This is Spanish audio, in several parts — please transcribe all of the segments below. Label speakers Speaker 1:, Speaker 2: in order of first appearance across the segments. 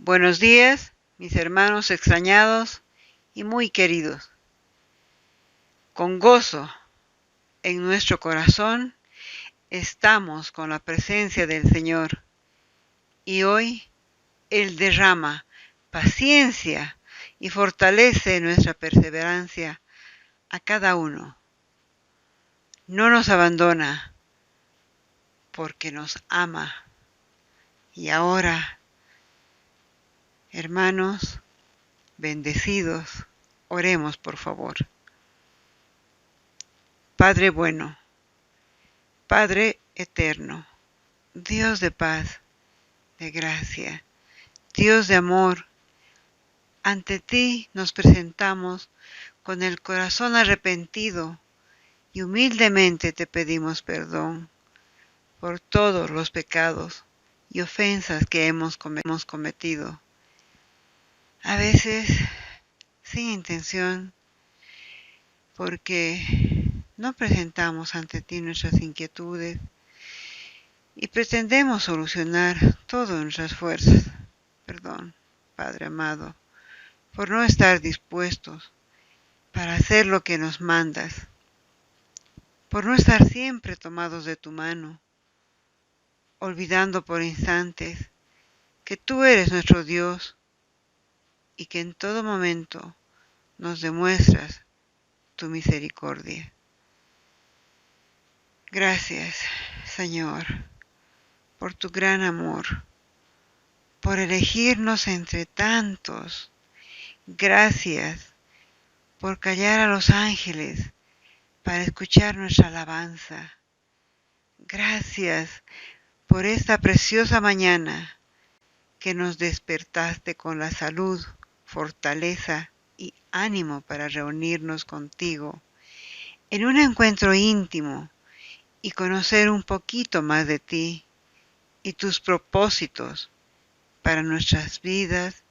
Speaker 1: Buenos días, mis hermanos extrañados y muy queridos. Con gozo en nuestro corazón estamos con la presencia del Señor y hoy Él derrama paciencia y fortalece nuestra perseverancia a cada uno. No nos abandona porque nos ama. Y ahora, hermanos, bendecidos, oremos por favor. Padre bueno, Padre eterno, Dios de paz, de gracia, Dios de amor, ante ti nos presentamos con el corazón arrepentido y humildemente te pedimos perdón por todos los pecados y ofensas que hemos cometido. A veces sin intención, porque no presentamos ante ti nuestras inquietudes y pretendemos solucionar todo en nuestras fuerzas. Perdón, Padre amado, por no estar dispuestos para hacer lo que nos mandas, por no estar siempre tomados de tu mano, olvidando por instantes que tú eres nuestro Dios y que en todo momento nos demuestras tu misericordia. Gracias, Señor, por tu gran amor, por elegirnos entre tantos. Gracias por callar a los ángeles para escuchar nuestra alabanza. Gracias por esta preciosa mañana que nos despertaste con la salud, fortaleza y ánimo para reunirnos contigo en un encuentro íntimo y conocer un poquito más de ti y tus propósitos para nuestras vidas.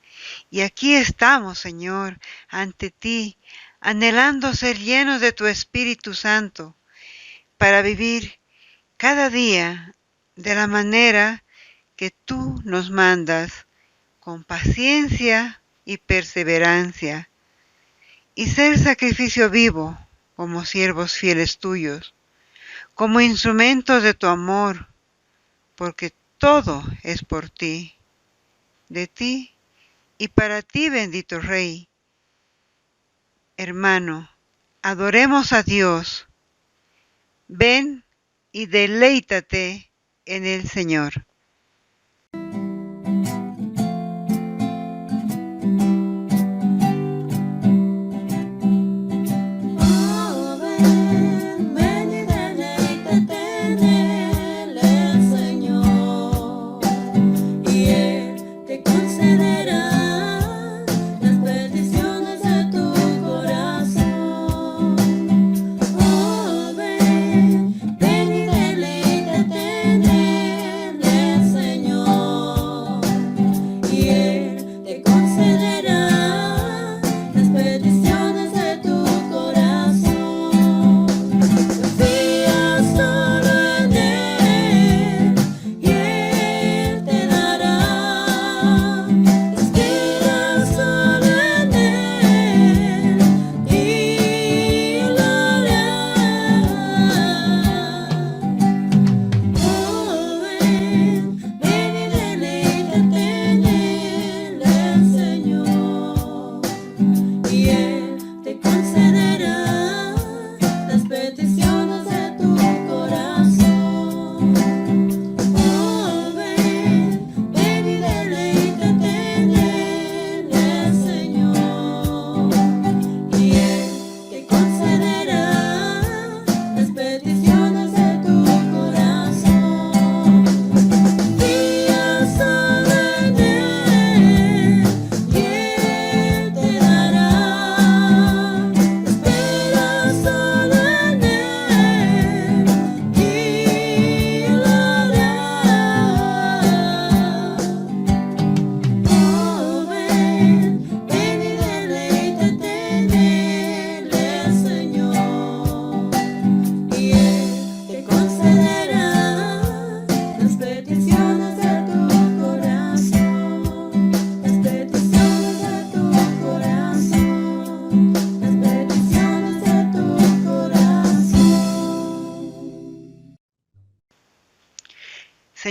Speaker 1: Y aquí estamos, Señor, ante ti, anhelando ser llenos de tu Espíritu Santo para vivir cada día de la manera que tú nos mandas, con paciencia y perseverancia, y ser sacrificio vivo como siervos fieles tuyos, como instrumentos de tu amor, porque todo es por ti, de ti y para ti, bendito Rey. Hermano, adoremos a Dios. Ven y deleítate en el Señor.
Speaker 2: Señor.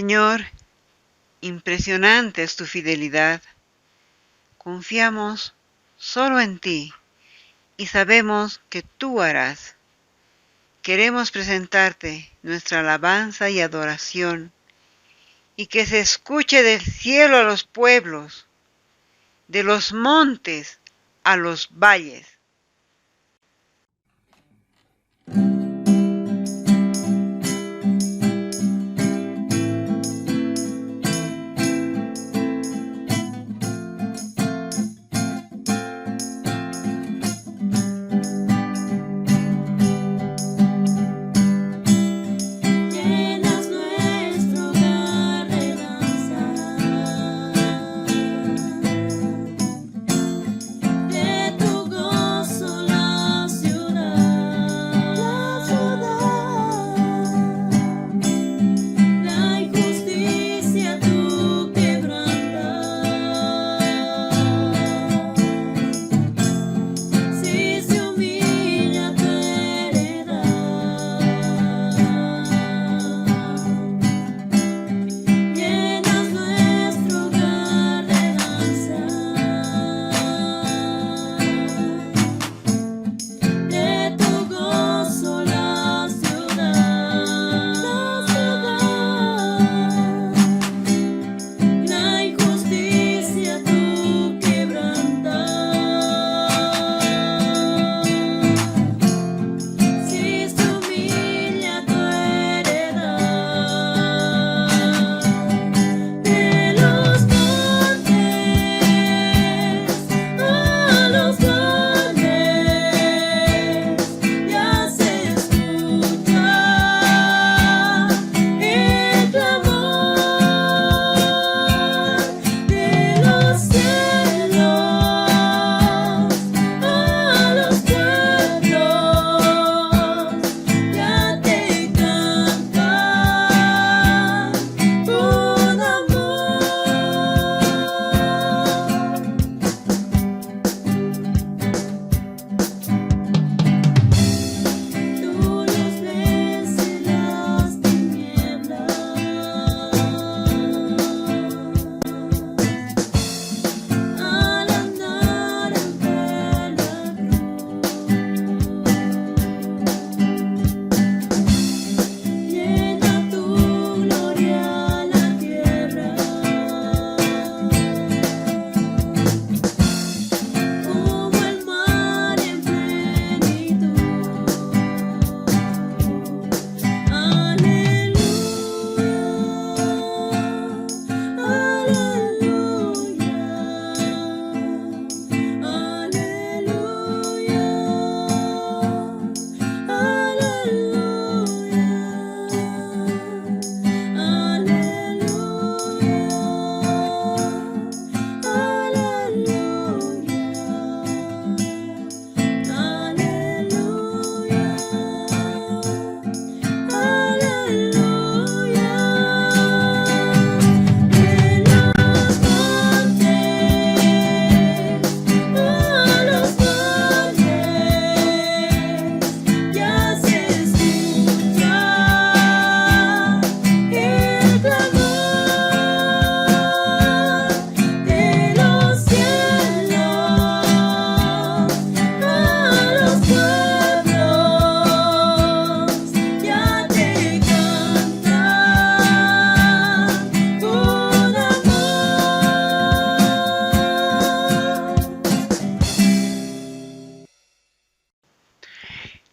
Speaker 1: Señor, impresionante es tu fidelidad. Confiamos solo en ti y sabemos que tú harás. Queremos presentarte nuestra alabanza y adoración y que se escuche del cielo a los pueblos, de los montes a los valles.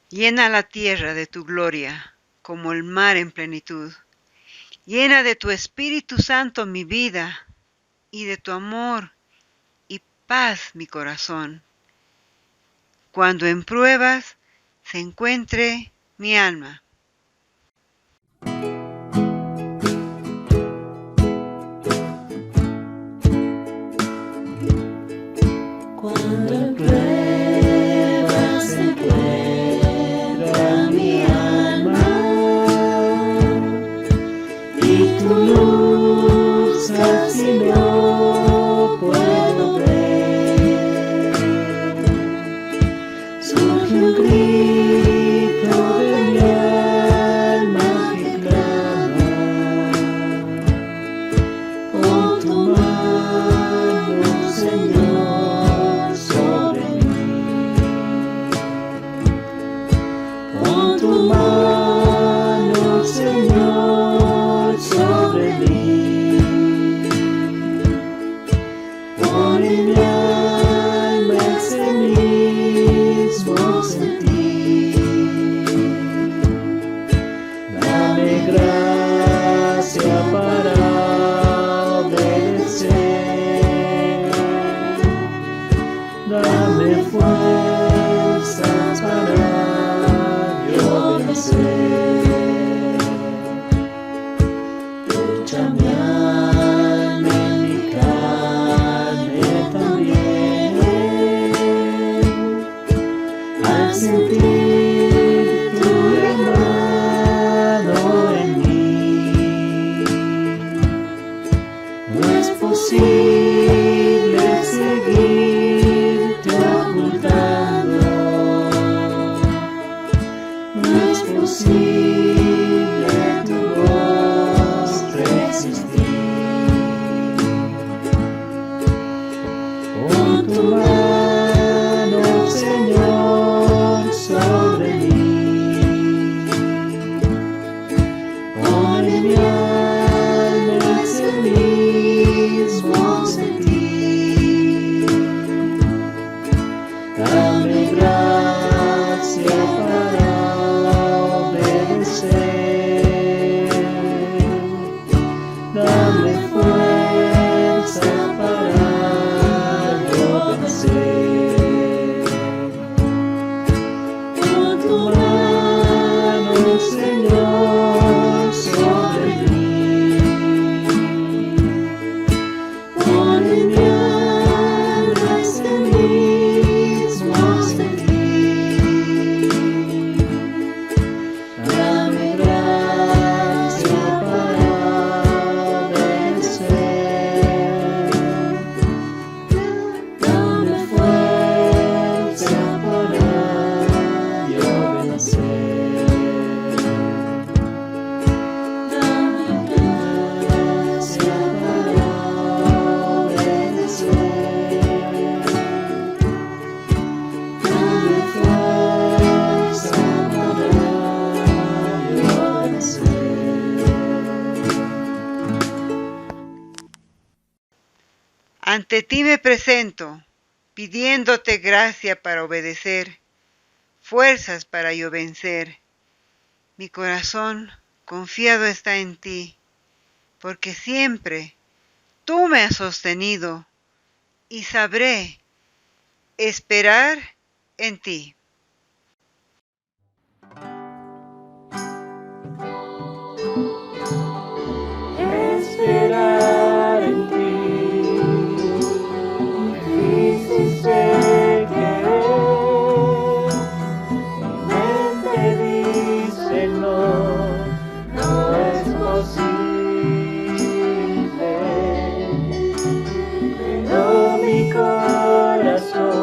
Speaker 1: Llena la tierra de tu gloria, como el mar en plenitud. Llena de tu Espíritu Santo mi vida, y de tu amor y paz mi corazón. Cuando en pruebas se encuentre mi alma.
Speaker 2: Cuando en pruebas se encuentra mi alma y tu luz casi no puedo ver, surge un grito de mi alma. mi alma ese mismo sentir. Dame gracia para obedecer. Dame fuerzas para yo vencer. Lucha mi alma en mi carne también, al sentir tu llamado en mí. No es posible seguirte ocultando. No es posible tu voz resistir. Pon tu mano, Señor, sobre mí. Pon en mi alma ese mismo sentir. Dame gracia para obedecer. Dame fuerza para yo vencer. Pon tu mano, Señor, sobre mí. Pon en mi alma ese mismo sentir. Dame gracia para obedecer. Dame fuerza para yo vencer. Dame gracia para obedecer. Dame fuerza para yo vencer.
Speaker 1: Ante ti me presento, pidiéndote gracia para obedecer, fuerzas para yo vencer. Mi corazón confiado está en ti, porque siempre tú me has sostenido y sabré esperar en ti.
Speaker 2: Esperar en ti, difícil sé que es. Mi mente dice no, no es posible, pero mi corazón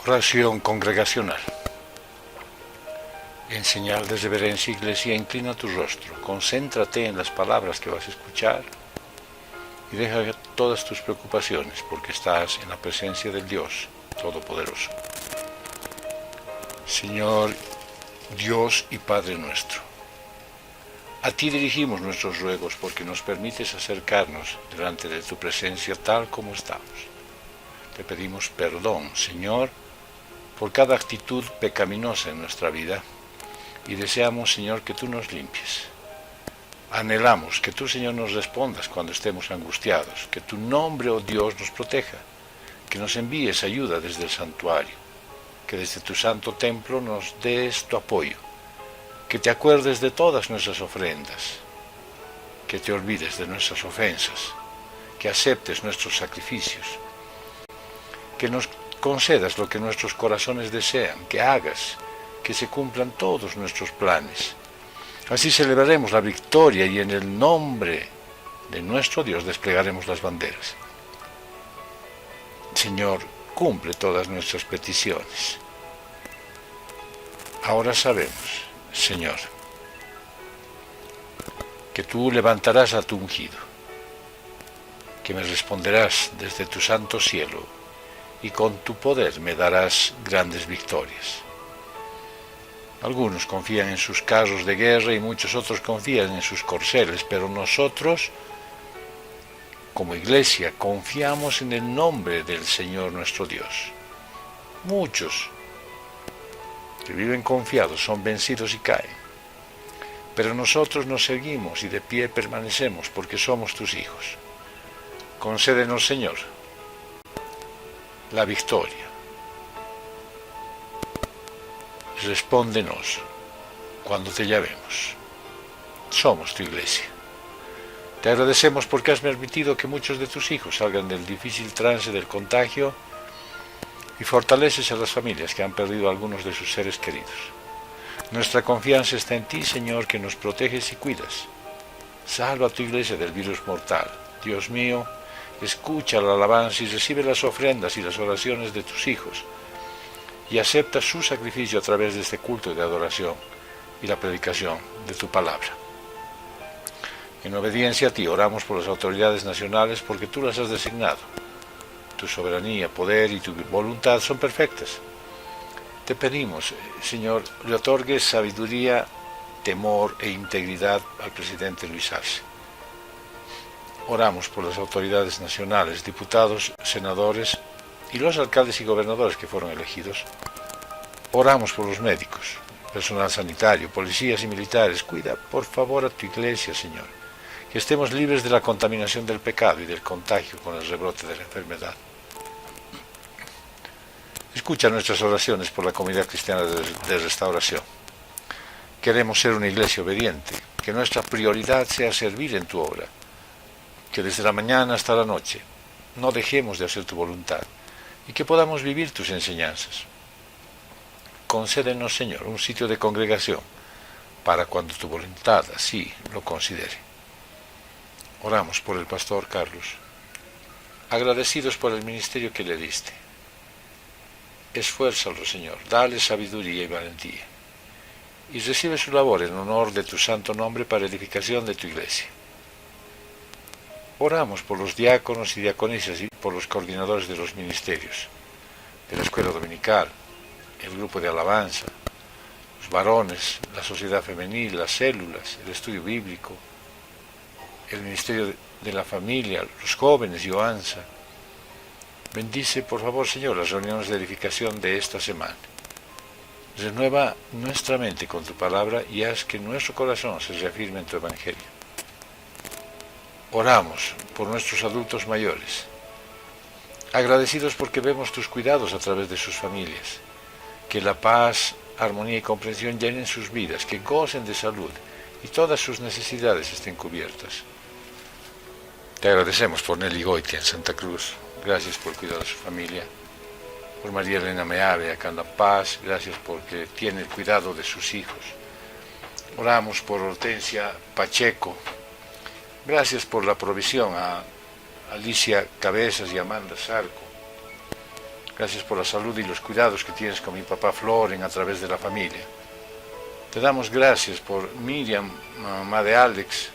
Speaker 3: Oración congregacional. En señal de reverencia, Iglesia, inclina tu rostro, concéntrate en las palabras que vas a escuchar y deja todas tus preocupaciones porque estás en la presencia del Dios Todopoderoso. Señor Dios y Padre nuestro, a ti dirigimos nuestros ruegos porque nos permites acercarnos delante de tu presencia tal como estamos. Te pedimos perdón, Señor, por cada actitud pecaminosa en nuestra vida y deseamos, Señor, que tú nos limpies. Anhelamos que tú, Señor, nos respondas cuando estemos angustiados, que tu nombre, oh Dios, nos proteja, que nos envíes ayuda desde el santuario, que desde tu santo templo nos des tu apoyo, que te acuerdes de todas nuestras ofrendas, que te olvides de nuestras ofensas, que aceptes nuestros sacrificios, que nos concedas lo que nuestros corazones desean, que hagas que se cumplan todos nuestros planes. Así celebraremos la victoria y en el nombre de nuestro Dios desplegaremos las banderas. Señor, cumple todas nuestras peticiones. Ahora sabemos, Señor, que tú levantarás a tu ungido, que me responderás desde tu santo cielo y con tu poder me darás grandes victorias. Algunos confían en sus carros de guerra y muchos otros confían en sus corceles, pero nosotros, como Iglesia, confiamos en el nombre del Señor nuestro Dios. Muchos que viven confiados son vencidos y caen, pero nosotros nos seguimos y de pie permanecemos porque somos tus hijos. Concédenos, Señor, la victoria. Respóndenos cuando te llamemos. Somos tu Iglesia. Te agradecemos porque has permitido que muchos de tus hijos salgan del difícil trance del contagio y fortaleces a las familias que han perdido a algunos de sus seres queridos. Nuestra confianza está en ti, Señor, que nos proteges y cuidas. Salva a tu Iglesia del virus mortal. Dios mío, escucha la alabanza y recibe las ofrendas y las oraciones de tus hijos y acepta su sacrificio a través de este culto de adoración y la predicación de tu palabra. En obediencia a ti oramos por las autoridades nacionales porque tú las has designado. Tu soberanía, poder y tu voluntad son perfectas. Te pedimos, Señor, le otorgues sabiduría, temor e integridad al presidente Luis Arce. Oramos por las autoridades nacionales, diputados, senadores y los alcaldes y gobernadores que fueron elegidos. Oramos por los médicos, personal sanitario, policías y militares. Cuida, por favor, a tu Iglesia, Señor, que estemos libres de la contaminación del pecado y del contagio con el rebrote de la enfermedad. Escucha nuestras oraciones por la comunidad cristiana de restauración. Queremos ser una iglesia obediente, que nuestra prioridad sea servir en tu obra, que desde la mañana hasta la noche no dejemos de hacer tu voluntad y que podamos vivir tus enseñanzas. Concédenos, Señor, un sitio de congregación para cuando tu voluntad así lo considere. Oramos por el pastor Carlos, agradecidos por el ministerio que le diste. Esfuérzalo, Señor, dale sabiduría y valentía, y recibe su labor en honor de tu santo nombre para edificación de tu Iglesia. Oramos por los diáconos y diaconisas y por los coordinadores de los ministerios, de la escuela dominical, el grupo de alabanza, los varones, la sociedad femenil, las células, el estudio bíblico, el ministerio de la familia, los jóvenes y OANSA. Bendice, por favor, Señor, las reuniones de edificación de esta semana. Renueva nuestra mente con tu palabra y haz que nuestro corazón se reafirme en tu evangelio. Oramos por nuestros adultos mayores, agradecidos porque vemos tus cuidados a través de sus familias. Que la paz, armonía y comprensión llenen sus vidas, que gocen de salud y todas sus necesidades estén cubiertas. Te agradecemos por Nelly Goitia en Santa Cruz. Gracias por cuidar de su familia. Por María Elena Meave acá en La Paz. Gracias porque tiene el cuidado de sus hijos. Oramos por Hortensia Pacheco. Gracias por la provisión a Alicia Cabezas y Amanda Zarco. Gracias por la salud y los cuidados que tienes con mi papá Floren a través de la familia. Te damos gracias por Miriam, mamá de Alex.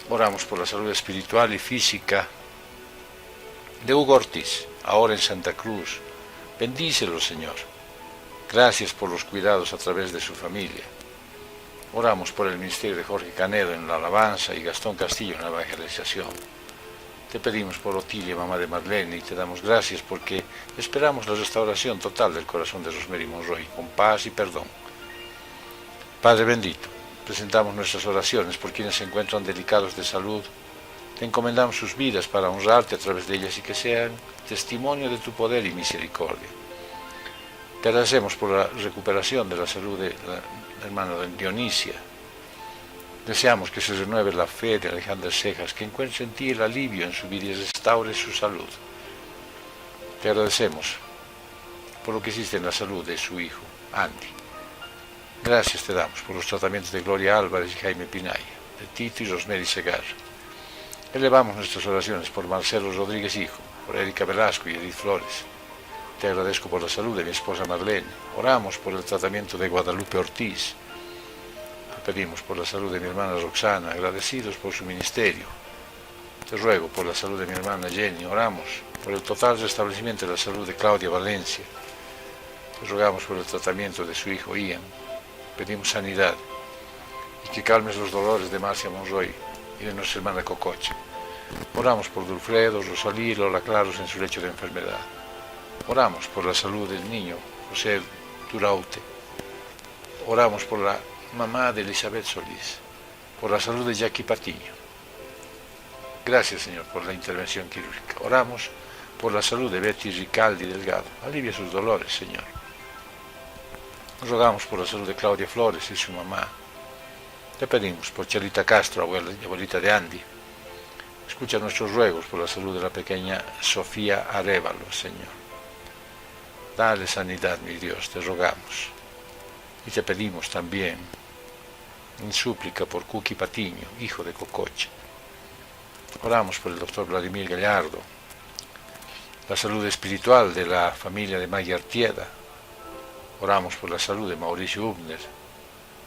Speaker 3: Oramos por la salud espiritual y física de Hugo Ortiz, ahora en Santa Cruz. Bendícelo, Señor. Gracias por los cuidados a través de su familia. Oramos por el ministerio de Jorge Canedo en la alabanza y Gastón Castillo en la evangelización. Te pedimos por Otilia, mamá de Marlene, y te damos gracias porque esperamos la restauración total del corazón de Rosemary Monroy, con paz y perdón. Padre bendito, presentamos nuestras oraciones por quienes se encuentran delicados de salud. Te encomendamos sus vidas para honrarte a través de ellas y que sean testimonio de tu poder y misericordia. Te agradecemos por la recuperación de la salud de la hermana Dionisia. Deseamos que se renueve la fe de Alejandra Cejas, que encuentre en ti el alivio en su vida y restaure su salud. Te agradecemos por lo que hiciste en la salud de su hijo, Andy. Gracias te damos por los tratamientos de Gloria Álvarez y Jaime Pinaya, de Tito y Rosemary Segarra. Elevamos nuestras oraciones por Marcelo Rodríguez Hijo, por Erika Velasco y Edith Flores. Te agradezco por la salud de mi esposa Marlene. Oramos por el tratamiento de Guadalupe Ortiz. Te pedimos por la salud de mi hermana Roxana, agradecidos por su ministerio. Te ruego por la salud de mi hermana Jenny. Oramos por el total restablecimiento de la salud de Claudia Valencia. Te rogamos por el tratamiento de su hijo Ian. Pedimos sanidad y que calmes los dolores de Marcia Monroy y de nuestra hermana Cococha. Oramos por Dulfredo, Rosalí y Lola Claros en su lecho de enfermedad. Oramos por la salud del niño José Duraute. Oramos por la mamá de Elizabeth Solís, por la salud de Jackie Patiño. Gracias, Señor, por la intervención quirúrgica. Oramos por la salud de Betty Ricaldi Delgado. Alivia sus dolores, Señor. Rogamos por la salud de Claudia Flores y su mamá. Te pedimos por Chelita Castro, abuela y abuelita de Andy. Escucha nuestros ruegos por la salud de la pequeña Sofía Arévalo, Señor. Dale sanidad, mi Dios, te rogamos. Y te pedimos también en súplica por Cuqui Patiño, hijo de Cococha. Oramos por el doctor Vladimir Gallardo, la salud espiritual de la familia de Maggie Artieda. Oramos por la salud de Mauricio Ubner,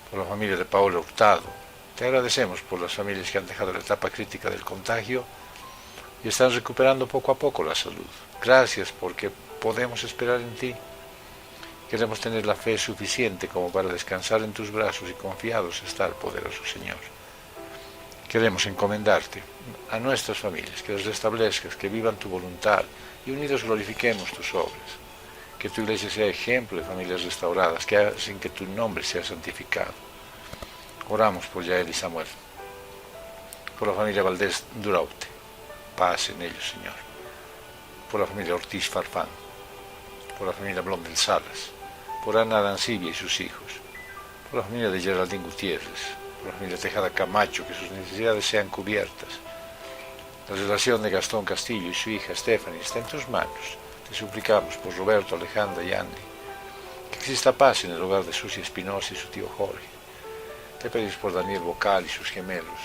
Speaker 3: por la familia de Paolo Hurtado. Te agradecemos por las familias que han dejado la etapa crítica del contagio y están recuperando poco a poco la salud. Gracias porque podemos esperar en ti. Queremos tener la fe suficiente como para descansar en tus brazos y confiados estar, poderoso Señor. Queremos encomendarte a nuestras familias, que las restablezcas, que vivan tu voluntad y unidos glorifiquemos tus obras. Que tu iglesia sea ejemplo de familias restauradas, que hacen que tu nombre sea santificado. Oramos por Yael y Samuel, por la familia Valdés Duraute, paz en ellos, Señor. Por la familia Ortiz Farfán, por la familia Blondel Salas, por Ana Arancibia y sus hijos, por la familia de Geraldine Gutiérrez, por la familia Tejada Camacho, que sus necesidades sean cubiertas. La relación de Gastón Castillo y su hija Stephanie está en tus manos. Te suplicamos por Roberto, Alejandra y Andy, que exista paz en el hogar de Susi Espinosa y su tío Jorge. Te pedimos por Daniel Bocal y sus gemelos.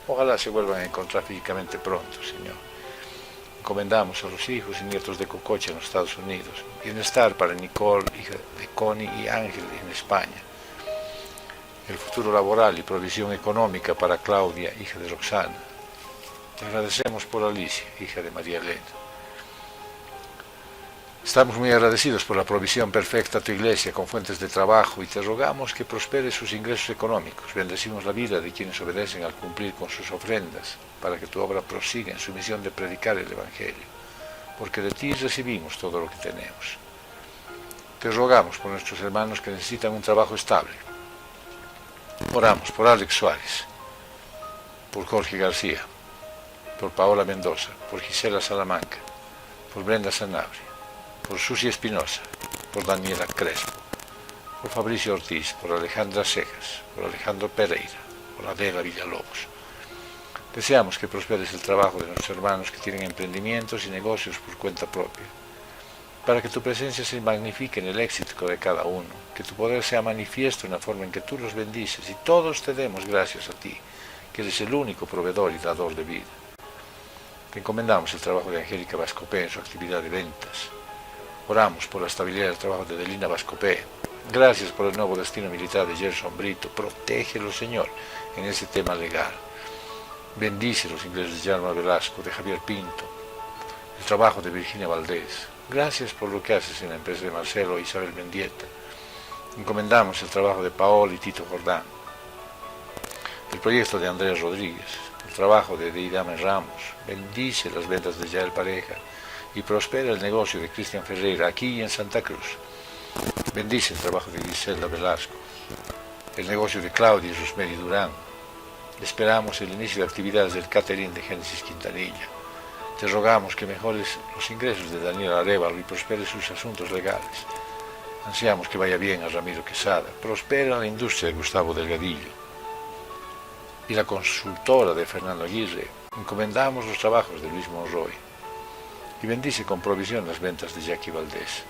Speaker 3: Ojalá se vuelvan a encontrar físicamente pronto, Señor. Encomendamos a los hijos y nietos de Cococha en los Estados Unidos. Bienestar para Nicole, hija de Connie y Ángel en España. El futuro laboral y provisión económica para Claudia, hija de Roxana. Te agradecemos por Alicia, hija de María Elena. Estamos muy agradecidos por la provisión perfecta a tu iglesia con fuentes de trabajo y te rogamos que prospere sus ingresos económicos. Bendecimos la vida de quienes obedecen al cumplir con sus ofrendas para que tu obra prosiga en su misión de predicar el Evangelio, porque de ti recibimos todo lo que tenemos. Te rogamos por nuestros hermanos que necesitan un trabajo estable. Oramos por Alex Suárez, por Jorge García, por Paola Mendoza, por Gisela Salamanca, por Brenda Sanabria, por Susi Espinosa, por Daniela Crespo, por Fabricio Ortiz, por Alejandra Cejas, por Alejandro Pereira, por Adela Villalobos. Deseamos que prosperes el trabajo de nuestros hermanos que tienen emprendimientos y negocios por cuenta propia, para que tu presencia se magnifique en el éxito de cada uno, que tu poder sea manifiesto en la forma en que tú los bendices y todos te demos gracias a ti, que eres el único proveedor y dador de vida. Te encomendamos el trabajo de Angélica Vascopé en su actividad de ventas. Oramos por la estabilidad del trabajo de Delina Vascopé. Gracias por el nuevo destino militar de Gerson Brito. Protégelo, Señor, en ese tema legal. Bendice los ingleses de Yarma Velasco, de Javier Pinto, el trabajo de Virginia Valdés. Gracias por lo que haces en la empresa de Marcelo e Isabel Mendieta. Encomendamos el trabajo de Paol y Tito Jordán, el proyecto de Andrés Rodríguez, el trabajo de Deidame Ramos. Bendice las ventas de Yael Pareja y prospera el negocio de Cristian Ferreira aquí y en Santa Cruz. Bendice el trabajo de Griselda Velasco, el negocio de Claudia y Rosemary Durán. Esperamos el inicio de actividades del catering de Génesis Quintanilla. Te rogamos que mejores los ingresos de Daniel Arévalo y prospere sus asuntos legales. Ansiamos que vaya bien a Ramiro Quesada. Prospera la industria de Gustavo Delgadillo y la consultora de Fernando Aguirre. Encomendamos los trabajos de Luis Monroy y bendice con provisión las ventas de Jackie Valdés.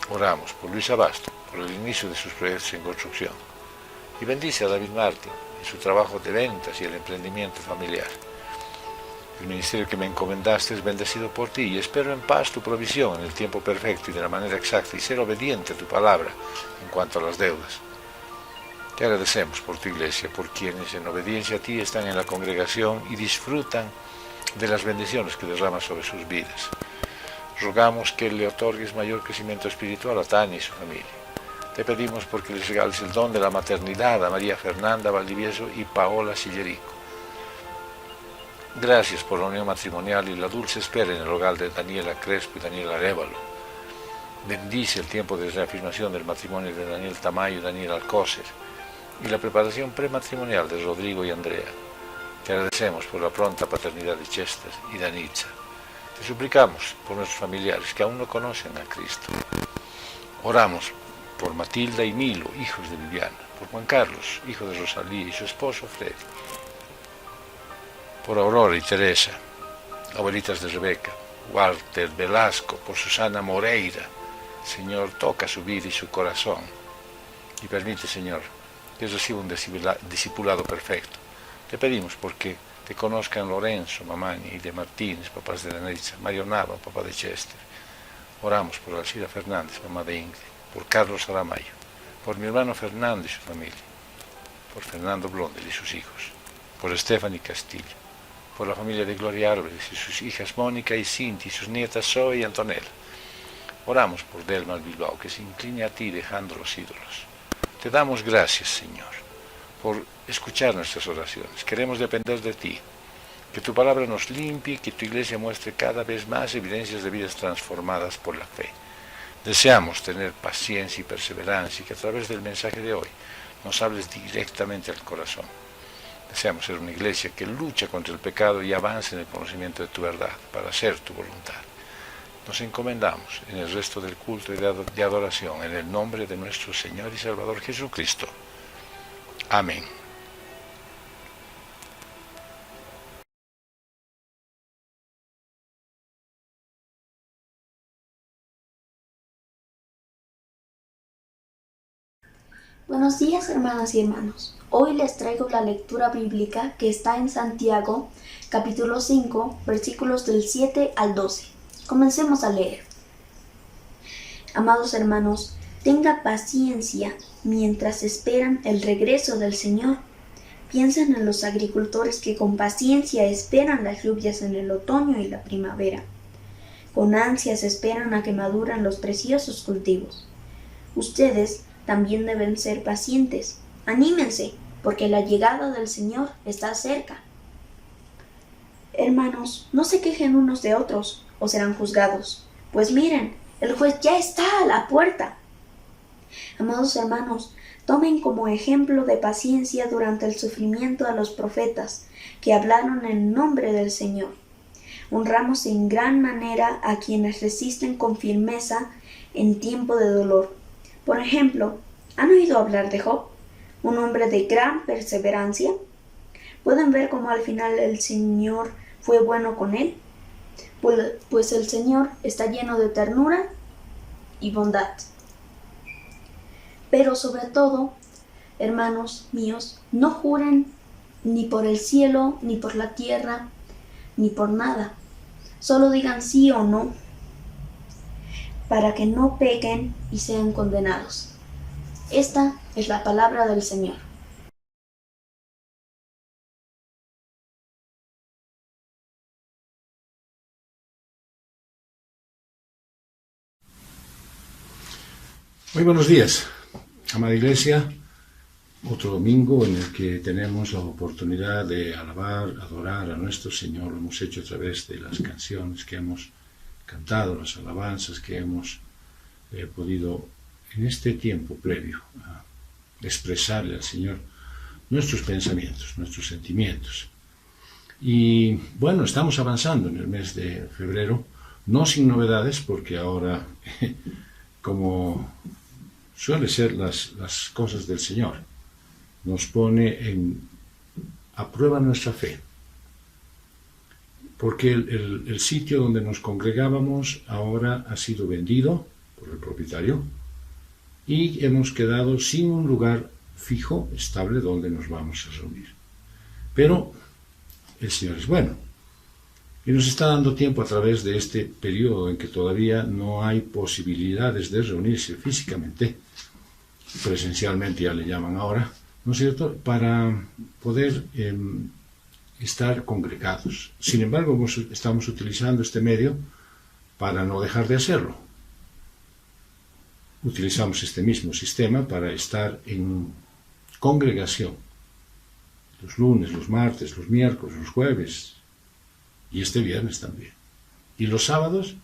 Speaker 3: Oramos por Luis Abasto, por el inicio de sus proyectos en construcción, y bendice a David Martín en su trabajo de ventas y el emprendimiento familiar. El ministerio que me encomendaste es bendecido por ti y espero en paz tu provisión en el tiempo perfecto y de la manera exacta y ser obediente a tu palabra en cuanto a las deudas. Te agradecemos por tu iglesia, por quienes en obediencia a ti están en la congregación y disfrutan de las bendiciones que derramas sobre sus vidas. Rogamos que le otorgues mayor crecimiento espiritual a Tania y su familia. Te pedimos porque les regales el don de la maternidad a María Fernanda Valdivieso y Paola Sillerico. Gracias por la unión matrimonial y la dulce espera en el hogar de Daniela Crespo y Daniel Arévalo. Bendice el tiempo de reafirmación del matrimonio de Daniel Tamayo y Daniel Alcócer y la preparación prematrimonial de Rodrigo y Andrea. Te agradecemos por la pronta paternidad de Chester y Danitza. Te suplicamos por nuestros familiares que aún no conocen a Cristo. Oramos por Matilda y Milo, hijos de Viviana, por Juan Carlos, hijo de Rosalía, y su esposo Freddy, por Aurora y Teresa, abuelitas de Rebeca, Walter Velasco, por Susana Moreira. Señor, toca su vida y su corazón y permite, Señor, que reciba un discipulado perfecto. Te pedimos porque te conozcan Lorenzo, Mamani y de Martínez, papás de Danitza, Mario Nava, papá de Chester. Oramos por Alcira Fernández, mamá de Ingrid, por Carlos Aramayo, por mi hermano Fernando y su familia, por Fernando Blondel y sus hijos, por Stephanie Castillo, por la familia de Gloria Álvarez y sus hijas Mónica y Cinti y sus nietas Zoe y Antonella. Oramos por Delma Bilbao, que se incline a ti dejando los ídolos. Te damos gracias, Señor, por escuchar nuestras oraciones. Queremos depender de ti, que tu palabra nos limpie y que tu iglesia muestre cada vez más evidencias de vidas transformadas por la fe. Deseamos tener paciencia y perseverancia y que a través del mensaje de hoy nos hables directamente al corazón. Deseamos ser una iglesia que lucha contra el pecado y avance en el conocimiento de tu verdad para hacer tu voluntad. Nos encomendamos en el resto del culto y de adoración en el nombre de nuestro Señor y Salvador Jesucristo. Amén.
Speaker 4: Buenos días, hermanas y hermanos. Hoy les traigo la lectura bíblica que está en Santiago, capítulo 5, versículos del 7 al 12. Comencemos a leer. Amados hermanos, tenga paciencia mientras esperan el regreso del Señor. Piensen en los agricultores que con paciencia esperan las lluvias en el otoño y la primavera. Con ansias esperan a que maduran los preciosos cultivos. Ustedes también deben ser pacientes. Anímense, porque la llegada del Señor está cerca. Hermanos, no se quejen unos de otros, o serán juzgados. Pues miren, el juez ya está a la puerta. Amados hermanos, tomen como ejemplo de paciencia durante el sufrimiento a los profetas que hablaron en nombre del Señor. Honramos en gran manera a quienes resisten con firmeza en tiempo de dolor. Por ejemplo, ¿han oído hablar de Job, un hombre de gran perseverancia? ¿Pueden ver cómo al final el Señor fue bueno con él? Pues el Señor está lleno de ternura y bondad. Pero sobre todo, hermanos míos, no juren ni por el cielo, ni por la tierra, ni por nada. Solo digan sí o no. para que no pequen y sean condenados. Esta es la palabra del Señor.
Speaker 3: Muy buenos días, amada Iglesia. Otro domingo en el que tenemos la oportunidad de alabar, adorar a nuestro Señor. Lo hemos hecho a través de las canciones que hemos cantado, las alabanzas que hemos podido en este tiempo previo a expresarle al Señor nuestros pensamientos, nuestros sentimientos. Y bueno, estamos avanzando en el mes de febrero, no sin novedades, porque ahora, como suele ser las cosas del Señor, nos pone a prueba nuestra fe. Porque el sitio donde nos congregábamos ahora ha sido vendido por el propietario y hemos quedado sin un lugar fijo, estable, donde nos vamos a reunir. Pero el Señor es bueno y nos está dando tiempo a través de este periodo en que todavía no hay posibilidades de reunirse físicamente, presencialmente ya le llaman ahora, ¿no es cierto?, para poder estar congregados. Sin embargo, estamos utilizando este medio para no dejar de hacerlo. Utilizamos este mismo sistema para estar en congregación los lunes, los martes, los miércoles, los jueves y este viernes también. Y los sábados,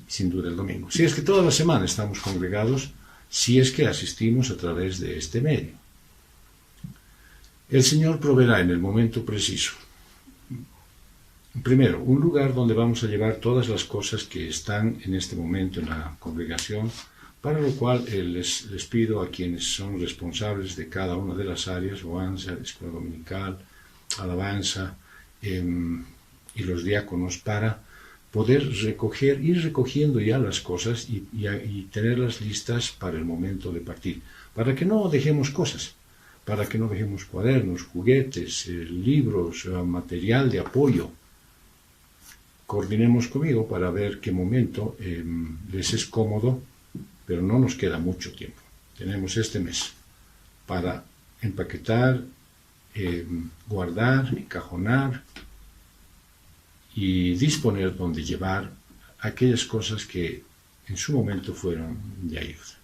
Speaker 3: sin duda el domingo. Si es que toda la semana estamos congregados, si es que asistimos a través de este medio. El Señor proveerá en el momento preciso. Primero, un lugar donde vamos a llevar todas las cosas que están en este momento en la congregación, para lo cual les pido a quienes son responsables de cada una de las áreas, boanza, escuela dominical, alabanza y los diáconos, para poder ir recogiendo ya las cosas y tenerlas listas para el momento de partir, para que no dejemos cosas, para que no dejemos cuadernos, juguetes, libros, material de apoyo. Coordinemos conmigo para ver qué momento les es cómodo, pero no nos queda mucho tiempo. Tenemos este mes para empaquetar, guardar, encajonar y disponer donde llevar aquellas cosas que en su momento fueron de ayuda.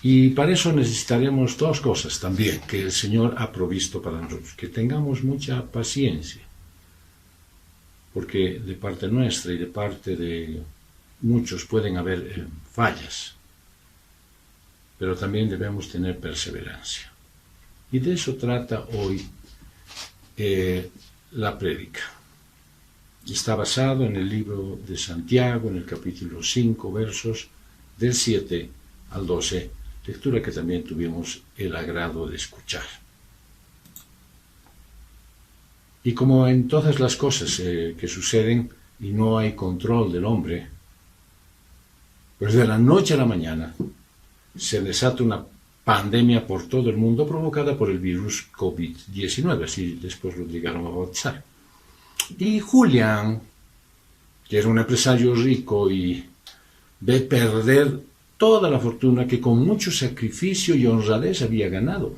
Speaker 3: Y para eso necesitaremos dos cosas también que el Señor ha provisto para nosotros. Que tengamos mucha paciencia, porque de parte nuestra y de parte de muchos pueden haber fallas, pero también debemos tener perseverancia. Y de eso trata hoy la prédica. Está basado en el libro de Santiago, en el capítulo 5, versos del 7 al 12, lectura que también tuvimos el agrado de escuchar. Y como en todas las cosas que suceden y no hay control del hombre, pues de la noche a la mañana se desata una pandemia por todo el mundo provocada por el virus COVID-19, así después lo llegaron a bautizar. Y Julián, que era un empresario rico y ve perder toda la fortuna que con mucho sacrificio y honradez había ganado.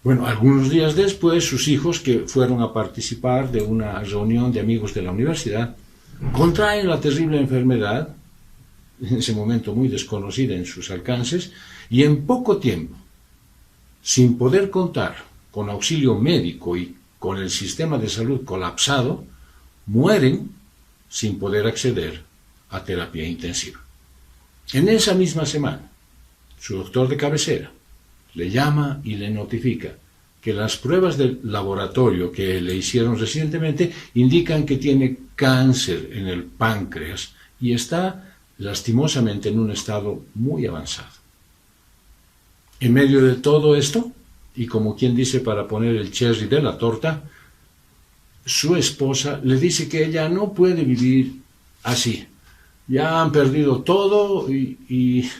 Speaker 3: Bueno, algunos días después, sus hijos, que fueron a participar de una reunión de amigos de la universidad, contraen la terrible enfermedad, en ese momento muy desconocida en sus alcances, y en poco tiempo, sin poder contar con auxilio médico y con el sistema de salud colapsado, mueren sin poder acceder a terapia intensiva. En esa misma semana, su doctor de cabecera le llama y le notifica que las pruebas del laboratorio que le hicieron recientemente indican que tiene cáncer en el páncreas y está lastimosamente en un estado muy avanzado. En medio de todo esto, y como quien dice para poner el cherry de la torta, su esposa le dice que ella no puede vivir así. Ya han perdido todo y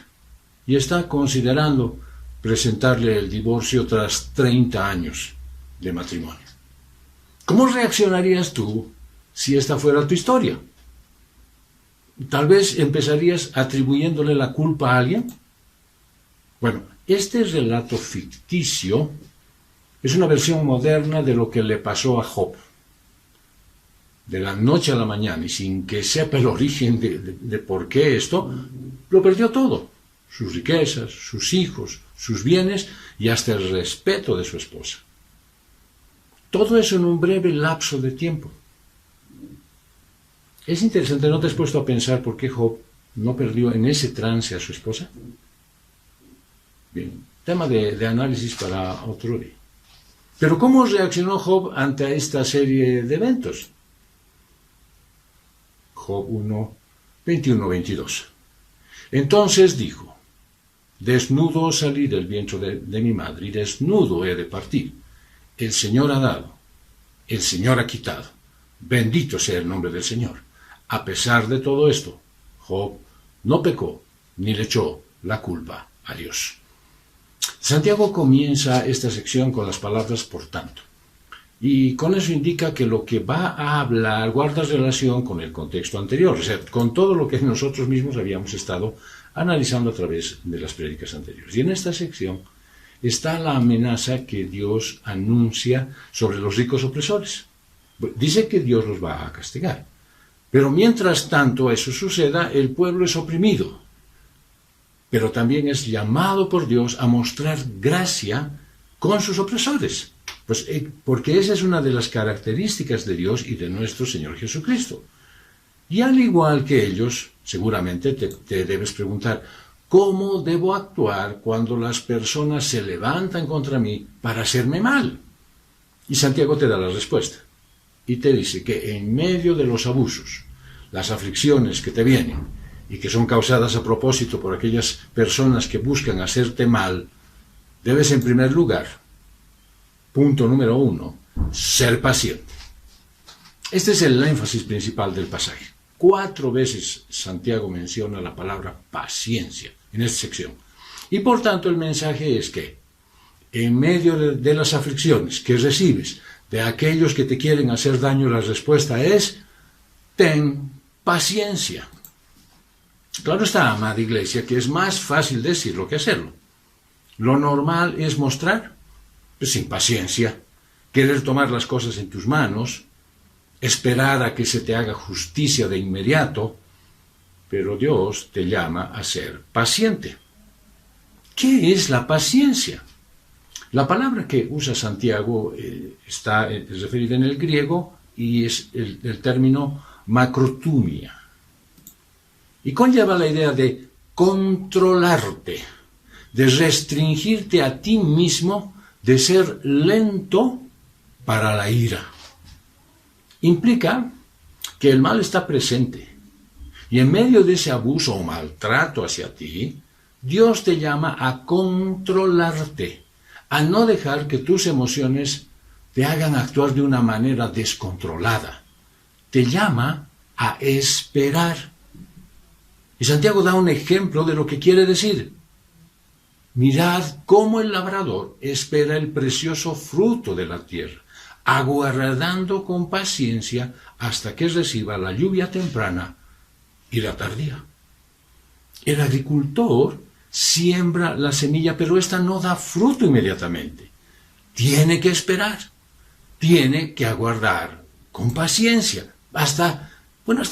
Speaker 3: está considerando presentarle el divorcio tras 30 años de matrimonio. ¿Cómo reaccionarías tú si esta fuera tu historia?
Speaker 5: Tal vez empezarías atribuyéndole la culpa a alguien. Bueno, este relato ficticio es una versión moderna de lo que le pasó a Job. De la noche a la mañana, y sin que sepa el origen de por qué esto, lo perdió todo. Sus riquezas, sus hijos, sus bienes y hasta el respeto de su esposa. Todo eso en un breve lapso de tiempo. Es interesante, ¿no te has puesto a pensar por qué Job no perdió en ese trance a su esposa? Bien, tema de análisis para otro día. Pero ¿cómo reaccionó Job ante esta serie de eventos? Job 1, 21, 22. Entonces dijo: desnudo salí del vientre de mi madre, y desnudo he de partir. El Señor ha dado, el Señor ha quitado. Bendito sea el nombre del Señor. A pesar de todo esto, Job no pecó ni le echó la culpa a Dios. Santiago comienza esta sección con las palabras por tanto. Y con eso indica que lo que va a hablar guarda relación con el contexto anterior, o sea, con todo lo que nosotros mismos habíamos estado analizando a través de las prédicas anteriores. Y en esta sección está la amenaza que Dios anuncia sobre los ricos opresores. Dice que Dios los va a castigar. Pero mientras tanto eso suceda, el pueblo es oprimido. Pero también es llamado por Dios a mostrar gracia con sus opresores. Pues porque esa es una de las características de Dios y de nuestro Señor Jesucristo. Y al igual que ellos, seguramente te debes preguntar, ¿cómo debo actuar cuando las personas se levantan contra mí para hacerme mal? Y Santiago te da la respuesta. Y te dice que en medio de los abusos, las aflicciones que te vienen y que son causadas a propósito por aquellas personas que buscan hacerte mal, debes en primer lugar, punto número 1, ser paciente. Este es el énfasis principal del pasaje. 4 veces Santiago menciona la palabra paciencia en esta sección. Y por tanto el mensaje es que en medio de las aflicciones que recibes de aquellos que te quieren hacer daño, la respuesta es: ten paciencia. Claro está, amada iglesia, que es más fácil decirlo que hacerlo. Lo normal es mostrar sin paciencia, querer tomar las cosas en tus manos, esperar a que se te haga justicia de inmediato, pero Dios te llama a ser paciente. ¿Qué es la paciencia? La palabra que usa Santiago está referida en el griego y es el término macrotumia. Y conlleva la idea de controlarte, de restringirte a ti mismo, de ser lento para la ira. Implica que el mal está presente y en medio de ese abuso o maltrato hacia ti, Dios te llama a controlarte, a no dejar que tus emociones te hagan actuar de una manera descontrolada. Te llama a esperar. Y Santiago da un ejemplo de lo que quiere decir. Mirad cómo el labrador espera el precioso fruto de la tierra, aguardando con paciencia hasta que reciba la lluvia temprana y la tardía. El agricultor siembra la semilla, pero ésta no da fruto inmediatamente. Tiene que esperar, tiene que aguardar con paciencia, hasta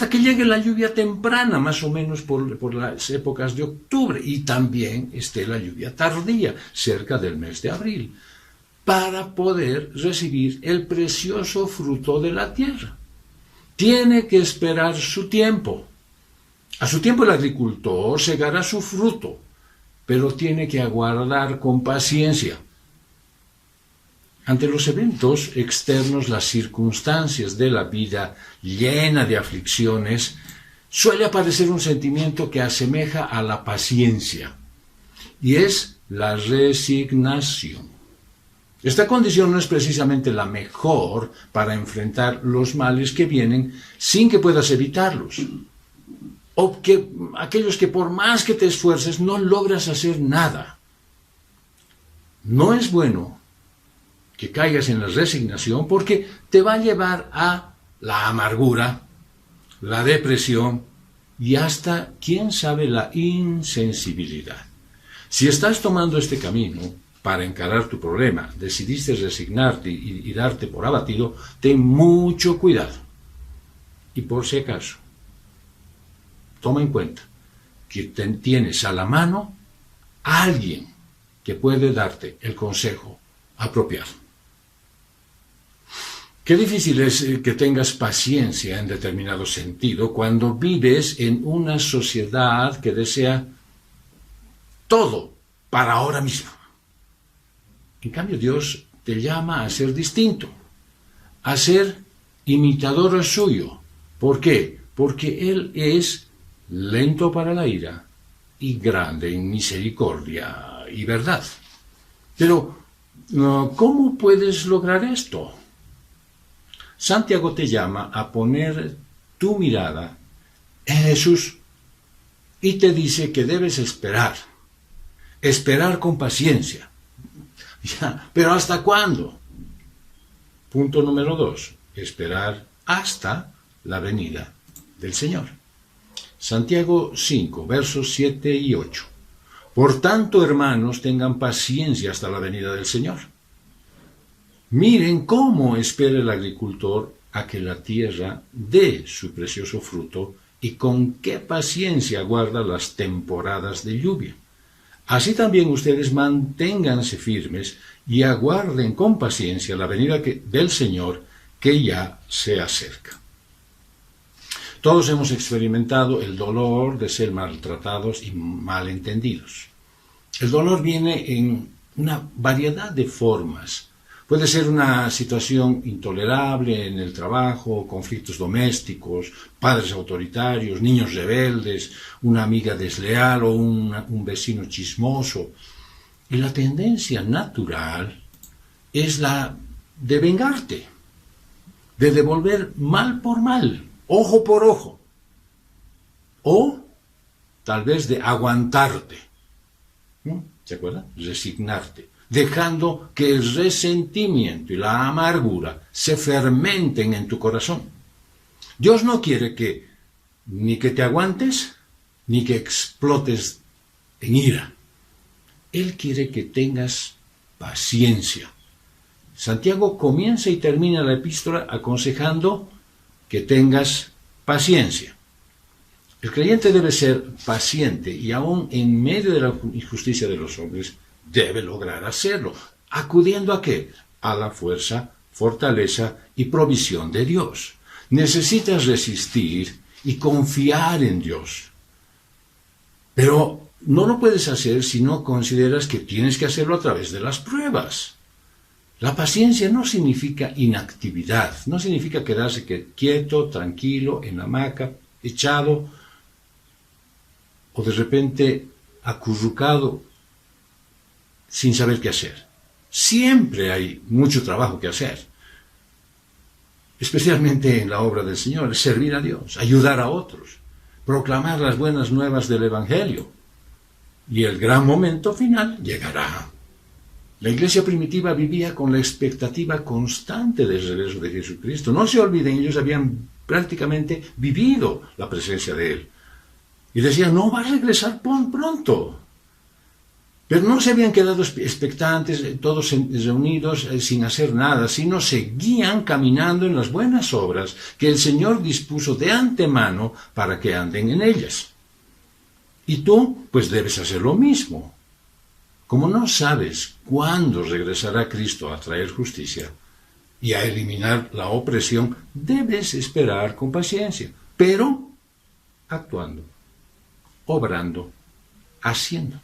Speaker 5: que llegue la lluvia temprana, más o menos por las épocas de octubre, y también esté la lluvia tardía, cerca del mes de abril, para poder recibir el precioso fruto de la tierra. Tiene que esperar su tiempo. A su tiempo el agricultor segará su fruto, pero tiene que aguardar con paciencia. Ante los eventos externos, las circunstancias de la vida llena de aflicciones, suele aparecer un sentimiento que asemeja a la paciencia, y es la resignación. Esta condición no es precisamente la mejor para enfrentar los males que vienen sin que puedas evitarlos, o que aquellos que por más que te esfuerces no logras hacer nada. No es bueno que caigas en la resignación porque te va a llevar a la amargura, la depresión y hasta, quién sabe, la insensibilidad. Si estás tomando este camino para encarar tu problema, decidiste resignarte y darte por abatido, ten mucho cuidado. Y por si acaso, toma en cuenta que tienes a la mano a alguien que puede darte el consejo apropiado. Qué difícil es que tengas paciencia en determinado sentido cuando vives en una sociedad que desea todo para ahora mismo. En cambio, Dios te llama a ser distinto, a ser imitador suyo. ¿Por qué? Porque Él es lento para la ira y grande en misericordia y verdad. Pero, ¿cómo puedes lograr esto? Santiago te llama a poner tu mirada en Jesús y te dice que debes esperar con paciencia. Ya, ¿pero hasta cuándo? Punto número 2, esperar hasta la venida del Señor. Santiago 5, versos 7 y 8. Por tanto, hermanos, tengan paciencia hasta la venida del Señor. Miren cómo espera el agricultor a que la tierra dé su precioso fruto y con qué paciencia aguarda las temporadas de lluvia. Así también ustedes manténganse firmes y aguarden con paciencia la venida del Señor, que ya se acerca. Todos hemos experimentado el dolor de ser maltratados y malentendidos. El dolor viene en una variedad de formas. Puede ser una situación intolerable en el trabajo, conflictos domésticos, padres autoritarios, niños rebeldes, una amiga desleal o un vecino chismoso. Y la tendencia natural es la de vengarte, de devolver mal por mal, ojo por ojo, o tal vez de aguantarte. ¿Se acuerdan? Resignarte, dejando que el resentimiento y la amargura se fermenten en tu corazón. Dios no quiere ni que te aguantes, ni que explotes en ira. Él quiere que tengas paciencia. Santiago comienza y termina la epístola aconsejando que tengas paciencia. El creyente debe ser paciente y aún en medio de la injusticia de los hombres debe lograr hacerlo. ¿Acudiendo a qué? A la fuerza, fortaleza y provisión de Dios. Necesitas resistir y confiar en Dios. Pero no lo puedes hacer si no consideras que tienes que hacerlo a través de las pruebas. La paciencia no significa inactividad, no significa quedarse quieto, tranquilo, en la hamaca, echado, o de repente acurrucado, sin saber qué hacer. Siempre hay mucho trabajo que hacer, especialmente en la obra del Señor, servir a Dios, ayudar a otros, proclamar las buenas nuevas del Evangelio. Y el gran momento final llegará. La iglesia primitiva vivía con la expectativa constante del regreso de Jesucristo. No se olviden, ellos habían prácticamente vivido la presencia de Él. Y decían, no va a regresar pronto. Pero no se habían quedado expectantes, todos reunidos sin hacer nada, sino seguían caminando en las buenas obras que el Señor dispuso de antemano para que anden en ellas. Y tú, pues debes hacer lo mismo. Como no sabes cuándo regresará Cristo a traer justicia y a eliminar la opresión, debes esperar con paciencia, pero actuando, obrando, haciendo.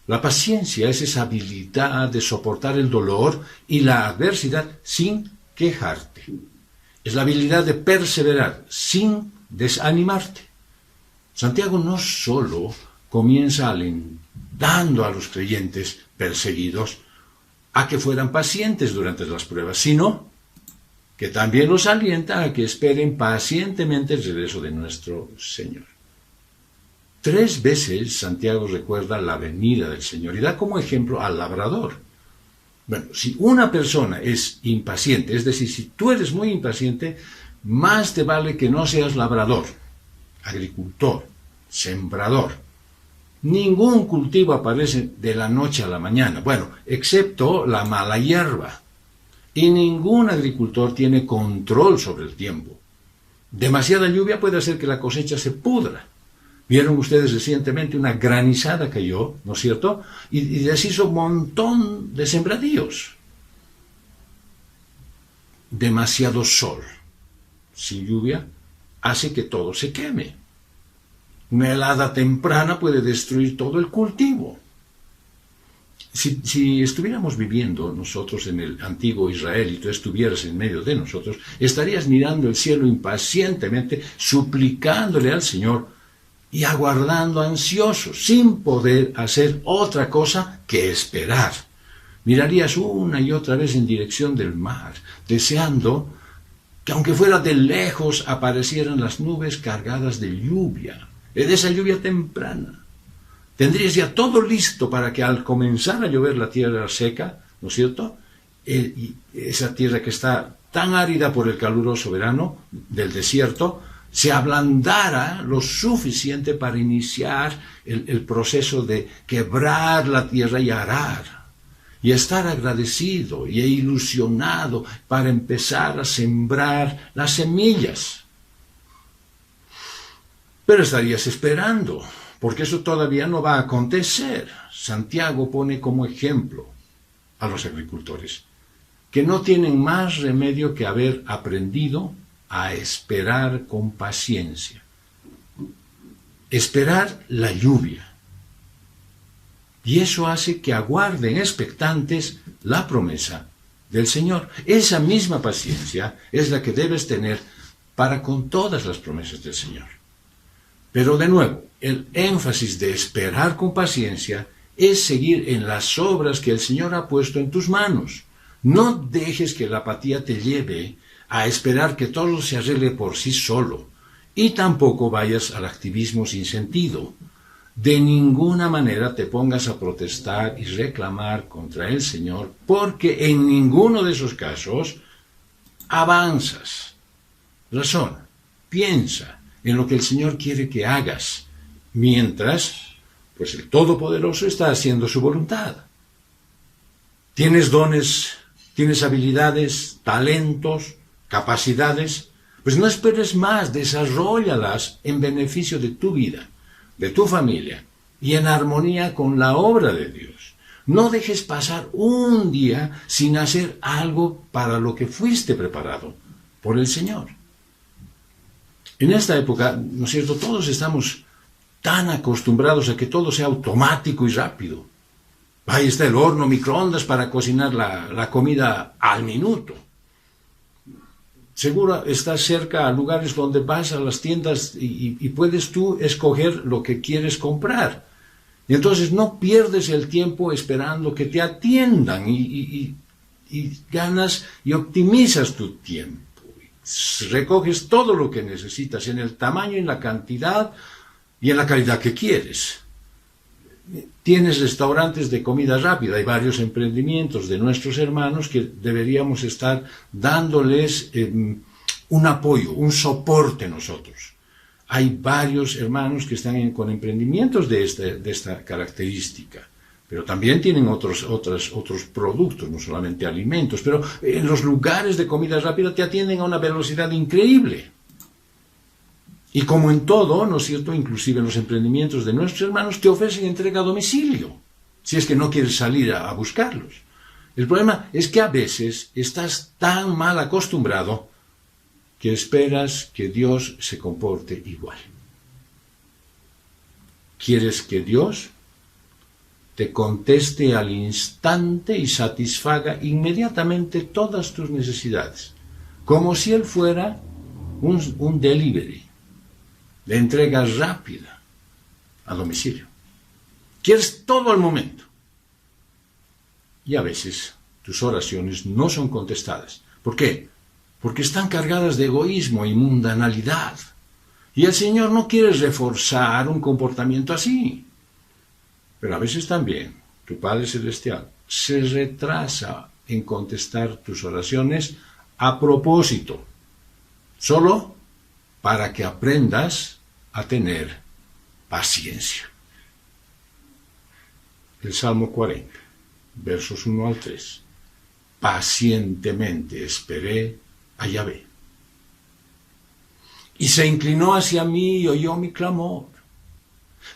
Speaker 5: La paciencia es esa habilidad de soportar el dolor y la adversidad sin quejarte. Es la habilidad de perseverar sin desanimarte. Santiago no solo comienza alentando a los creyentes perseguidos a que fueran pacientes durante las pruebas, sino que también los alienta a que esperen pacientemente el regreso de nuestro Señor. 3 veces Santiago recuerda la venida del Señor y da como ejemplo al labrador. Bueno, si una persona es impaciente, es decir, si tú eres muy impaciente, más te vale que no seas labrador. agricultor, sembrador, ningún cultivo aparece de la noche a la mañana, bueno, excepto la mala hierba. Y ningún agricultor tiene control sobre el tiempo. Demasiada lluvia puede hacer que la cosecha se pudra. Vieron ustedes recientemente una granizada cayó, ¿no es cierto? Y deshizo un montón de sembradíos. Demasiado sol, sin lluvia, hace que todo se queme. Una helada temprana puede destruir todo el cultivo. Si estuviéramos viviendo nosotros en el antiguo Israel y tú estuvieras en medio de nosotros, estarías mirando el cielo impacientemente, suplicándole al Señor y aguardando ansioso, sin poder hacer otra cosa que esperar. Mirarías una y otra vez en dirección del mar, deseando que aunque fuera de lejos aparecieran las nubes cargadas de lluvia, de esa lluvia temprana. Tendrías ya todo listo para que al comenzar a llover la tierra seca, ¿no es cierto? Y esa tierra que está tan árida por el caluroso verano del desierto, se ablandara lo suficiente para iniciar el proceso de quebrar la tierra y arar. Y estar agradecido y ilusionado para empezar a sembrar las semillas. Pero estarías esperando, porque eso todavía no va a acontecer. Santiago pone como ejemplo a los agricultores, que no tienen más remedio que haber aprendido a esperar con paciencia. Esperar la lluvia. Y eso hace que aguarden expectantes la promesa del Señor. Esa misma paciencia es la que debes tener para con todas las promesas del Señor. Pero de nuevo, el énfasis de esperar con paciencia es seguir en las obras que el Señor ha puesto en tus manos. No dejes que la apatía te lleve a esperar que todo se arregle por sí solo. Y tampoco vayas al activismo sin sentido. De ninguna manera te pongas a protestar y reclamar contra el Señor, porque en ninguno de esos casos avanzas. Razona, piensa en lo que el Señor quiere que hagas, mientras, pues el Todopoderoso está haciendo su voluntad. Tienes dones, tienes habilidades, talentos, capacidades, pues no esperes más, desarróllalas en beneficio de tu vida, de tu familia y en armonía con la obra de Dios. No dejes pasar un día sin hacer algo para lo que fuiste preparado por el Señor. En esta época, ¿no es cierto?, todos estamos tan acostumbrados a que todo sea automático y rápido. Ahí está el horno microondas para cocinar la comida al minuto. Seguro estás cerca a lugares donde vas a las tiendas y puedes tú escoger lo que quieres comprar. Y entonces no pierdes el tiempo esperando que te atiendan y ganas y optimizas tu tiempo. Recoges todo lo que necesitas en el tamaño, en la cantidad y en la calidad que quieres. Tienes restaurantes de comida rápida, hay varios emprendimientos de nuestros hermanos que deberíamos estar dándoles un apoyo, un soporte nosotros. Hay varios hermanos que están con emprendimientos de esta característica, pero también tienen otros productos, no solamente alimentos, pero en los lugares de comida rápida te atienden a una velocidad increíble. Y como en todo, ¿no es cierto?, inclusive en los emprendimientos de nuestros hermanos, te ofrecen entrega a domicilio, si es que no quieres salir a buscarlos. El problema es que a veces estás tan mal acostumbrado que esperas que Dios se comporte igual. ¿Quieres que Dios te conteste al instante y satisfaga inmediatamente todas tus necesidades, como si Él fuera un delivery, de entrega rápida a domicilio? Quieres todo al momento. Y a veces tus oraciones no son contestadas. ¿Por qué? Porque están cargadas de egoísmo y mundanalidad. Y el Señor no quiere reforzar un comportamiento así. Pero a veces también tu Padre Celestial se retrasa en contestar tus oraciones a propósito, solo para que aprendas a tener paciencia. El Salmo 40, versos 1 al 3. Pacientemente esperé a Yahvé. Y se inclinó hacia mí y oyó mi clamor.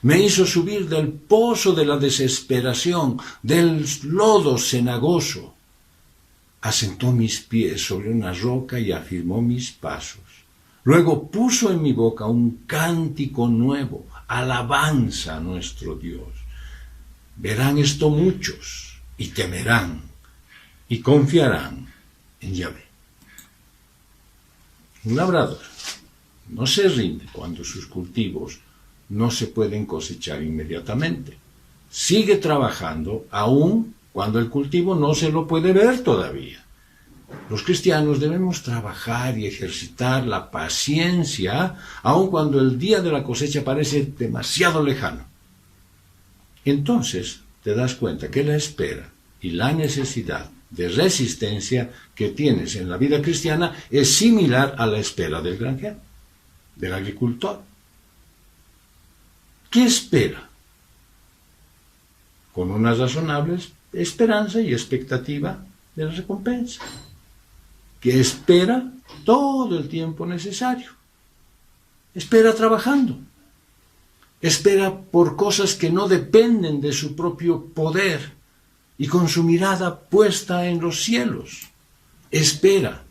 Speaker 5: Me hizo subir del pozo de la desesperación, del lodo cenagoso. Asentó mis pies sobre una roca y afirmó mis pasos. Luego puso en mi boca un cántico nuevo, alabanza a nuestro Dios. Verán esto muchos y temerán y confiarán en Yahvé. Un labrador no se rinde cuando sus cultivos no se pueden cosechar inmediatamente. Sigue trabajando aún cuando el cultivo no se lo puede ver todavía. Los cristianos debemos trabajar y ejercitar la paciencia aun cuando el día de la cosecha parece demasiado lejano. Entonces te das cuenta que la espera y la necesidad de resistencia que tienes en la vida cristiana es similar a la espera del granjero, del agricultor. ¿Qué espera? Con una razonable esperanza y expectativa de la recompensa. Que espera todo el tiempo necesario. Espera trabajando. Espera por cosas que no dependen de su propio poder y con su mirada puesta en los cielos. Espera,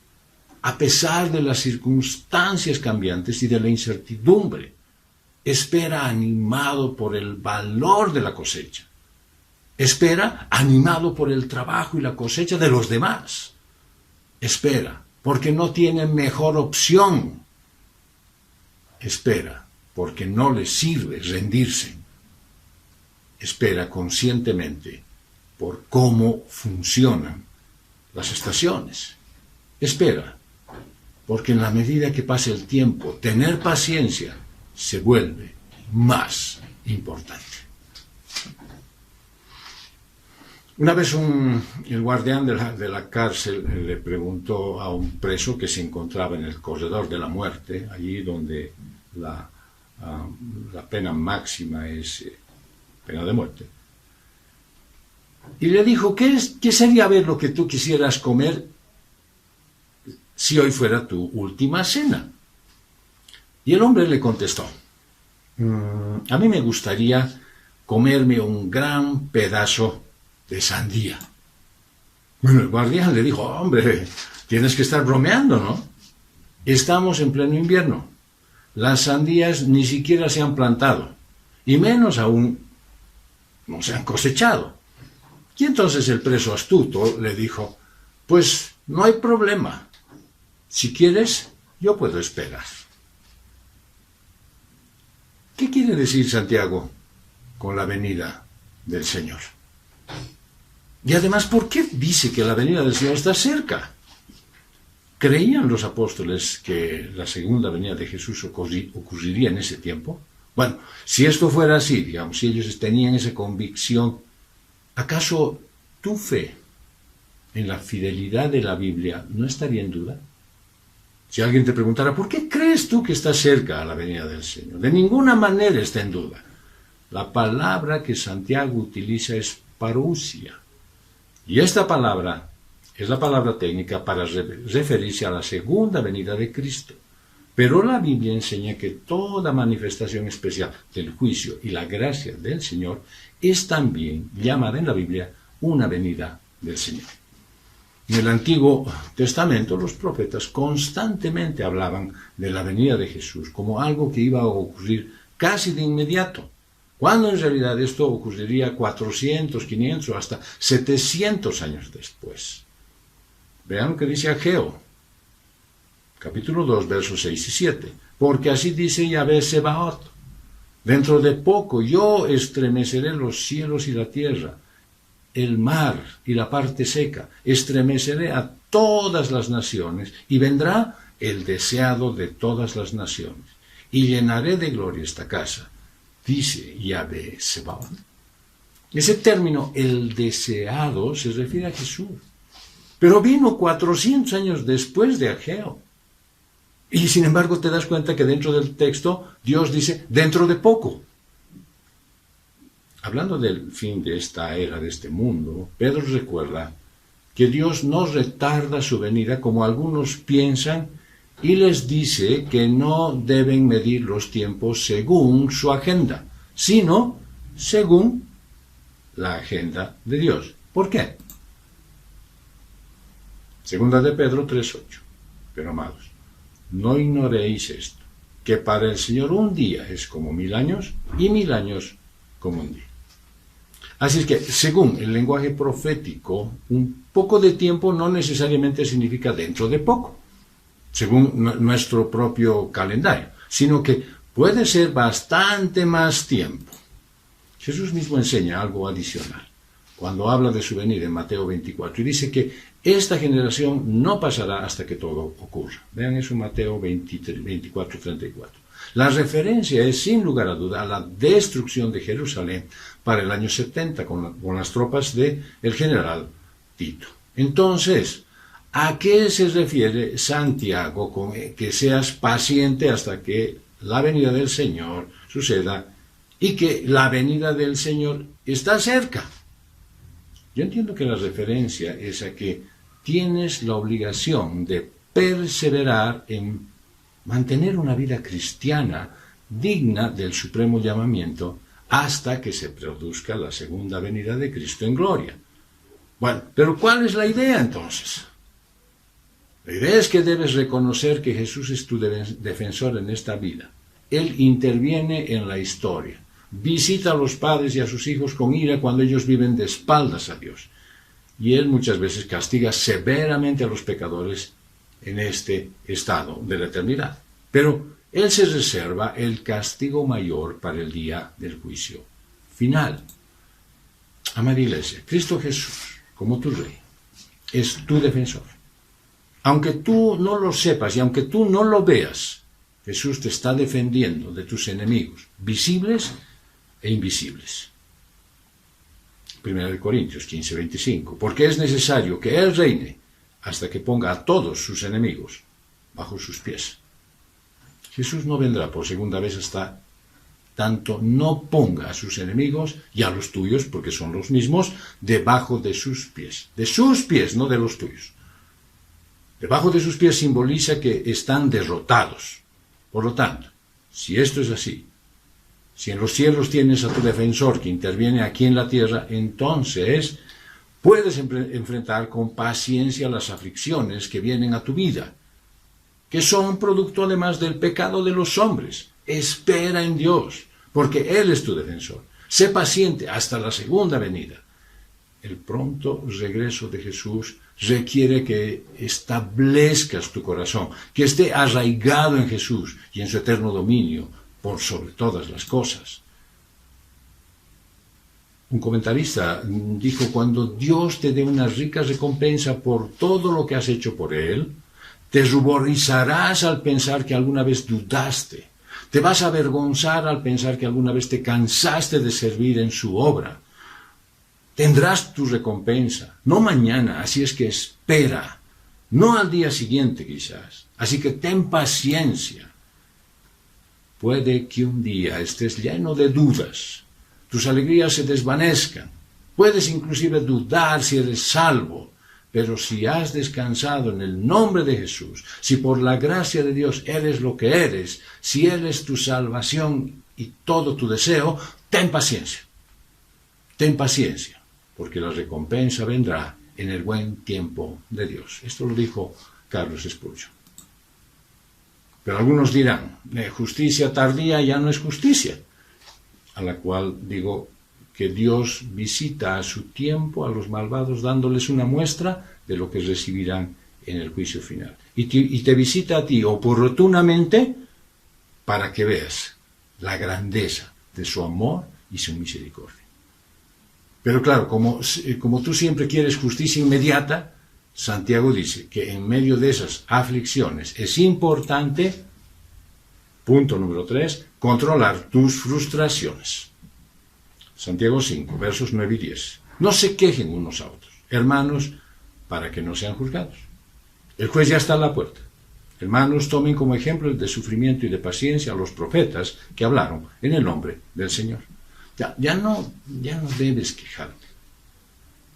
Speaker 5: a pesar de las circunstancias cambiantes y de la incertidumbre. Espera animado por el valor de la cosecha. Espera animado por el trabajo y la cosecha de los demás. Espera porque no tiene mejor opción. Espera porque no le sirve rendirse. Espera conscientemente por cómo funcionan las estaciones. Espera porque en la medida que pasa el tiempo, tener paciencia se vuelve más importante. Una vez el guardián de la cárcel le preguntó a un preso que se encontraba en el corredor de la muerte, allí donde la pena máxima es pena de muerte, y le dijo, ¿qué sería ver lo que tú quisieras comer si hoy fuera tu última cena? Y el hombre le contestó, a mí me gustaría comerme un gran pedazo de sandía. Bueno, el guardián le dijo, hombre, tienes que estar bromeando, ¿no? Estamos en pleno invierno. Las sandías ni siquiera se han plantado, y menos aún no se han cosechado. Y entonces el preso astuto le dijo, pues no hay problema. Si quieres, yo puedo esperar. ¿Qué quiere decir Santiago con la venida del Señor? Y además, ¿por qué dice que la venida del Señor está cerca? ¿Creían los apóstoles que la segunda venida de Jesús ocurriría en ese tiempo? Bueno, si esto fuera así, digamos, si ellos tenían esa convicción, ¿acaso tu fe en la fidelidad de la Biblia no estaría en duda? Si alguien te preguntara, ¿por qué crees tú que está cerca a la venida del Señor? De ninguna manera está en duda. La palabra que Santiago utiliza es parousia. Y esta palabra es la palabra técnica para referirse a la segunda venida de Cristo. Pero la Biblia enseña que toda manifestación especial del juicio y la gracia del Señor es también llamada en la Biblia una venida del Señor. En el Antiguo Testamento los profetas constantemente hablaban de la venida de Jesús como algo que iba a ocurrir casi de inmediato, cuando en realidad esto ocurriría 400, 500 o hasta 700 años después. Vean lo que dice Ageo, capítulo 2, versos 6 y 7. Porque así dice Yahvé Sebaot, dentro de poco yo estremeceré los cielos y la tierra, el mar y la parte seca, estremeceré a todas las naciones, y vendrá el deseado de todas las naciones, y llenaré de gloria esta casa, dice Yahvé Sebaot. Ese término, el deseado, se refiere a Jesús, pero vino 400 años después de Ageo. Y sin embargo te das cuenta que dentro del texto Dios dice, dentro de poco. Hablando del fin de esta era, de este mundo, Pedro recuerda que Dios no retarda su venida como algunos piensan y les dice que no deben medir los tiempos según su agenda, sino según la agenda de Dios. ¿Por qué? Segunda de Pedro 3:8. Pero amados, no ignoréis esto, que para el Señor un día es como 1000 años y 1000 años como un día. Así es que, según el lenguaje profético, un poco de tiempo no necesariamente significa dentro de poco, según nuestro propio calendario, sino que puede ser bastante más tiempo. Jesús mismo enseña algo adicional cuando habla de su venida en Mateo 24 y dice que esta generación no pasará hasta que todo ocurra. Vean eso en Mateo 24:34. La referencia es sin lugar a duda a la destrucción de Jerusalén para el año 70 con las tropas del general Tito. Entonces, ¿a qué se refiere Santiago con que seas paciente hasta que la venida del Señor suceda y que la venida del Señor está cerca? Yo entiendo que la referencia es a que tienes la obligación de perseverar en mantener una vida cristiana digna del supremo llamamiento hasta que se produzca la segunda venida de Cristo en gloria. Bueno, pero ¿cuál es la idea entonces? La idea es que debes reconocer que Jesús es tu defensor en esta vida. Él interviene en la historia. Visita a los padres y a sus hijos con ira cuando ellos viven de espaldas a Dios. Y Él muchas veces castiga severamente a los pecadores en este estado de la eternidad. Pero Él se reserva el castigo mayor para el día del juicio final. Amada Iglesia, Cristo Jesús, como tu Rey, es tu defensor. Aunque tú no lo sepas y aunque tú no lo veas, Jesús te está defendiendo de tus enemigos, visibles e invisibles. 1 Corintios 15:25. Porque es necesario que Él reine hasta que ponga a todos sus enemigos bajo sus pies. Jesús no vendrá por segunda vez hasta tanto no ponga a sus enemigos y a los tuyos, porque son los mismos, debajo de sus pies. De sus pies, no de los tuyos. Debajo de sus pies simboliza que están derrotados. Por lo tanto, si esto es así, si en los cielos tienes a tu defensor que interviene aquí en la tierra, entonces puedes enfrentar con paciencia las aflicciones que vienen a tu vida, que son producto además del pecado de los hombres. Espera en Dios, porque Él es tu defensor. Sé paciente hasta la segunda venida. El pronto regreso de Jesús requiere que establezcas tu corazón, que esté arraigado en Jesús y en su eterno dominio por sobre todas las cosas. Un comentarista dijo, cuando Dios te dé una rica recompensa por todo lo que has hecho por Él, te ruborizarás al pensar que alguna vez dudaste. Te vas a avergonzar al pensar que alguna vez te cansaste de servir en su obra. Tendrás tu recompensa, no mañana, así es que espera, no al día siguiente quizás. Así que ten paciencia. Puede que un día estés lleno de dudas, tus alegrías se desvanezcan, puedes inclusive dudar si eres salvo, pero si has descansado en el nombre de Jesús, si por la gracia de Dios eres lo que eres, si Él es tu salvación y todo tu deseo, ten paciencia. Ten paciencia, porque la recompensa vendrá en el buen tiempo de Dios. Esto lo dijo Carlos Spurgeon. Pero algunos dirán, justicia tardía ya no es justicia, a la cual digo que Dios visita a su tiempo a los malvados dándoles una muestra de lo que recibirán en el juicio final. Y te visita a ti oportunamente para que veas la grandeza de su amor y su misericordia. Pero claro, como tú siempre quieres justicia inmediata, Santiago dice que en medio de esas aflicciones es importante, punto número 3, controlar tus frustraciones. Santiago 5, versos 9 y 10. No se quejen unos a otros, hermanos, para que no sean juzgados. El juez ya está a la puerta. Hermanos, tomen como ejemplo de sufrimiento y de paciencia a los profetas que hablaron en el nombre del Señor. Ya no debes quejarte.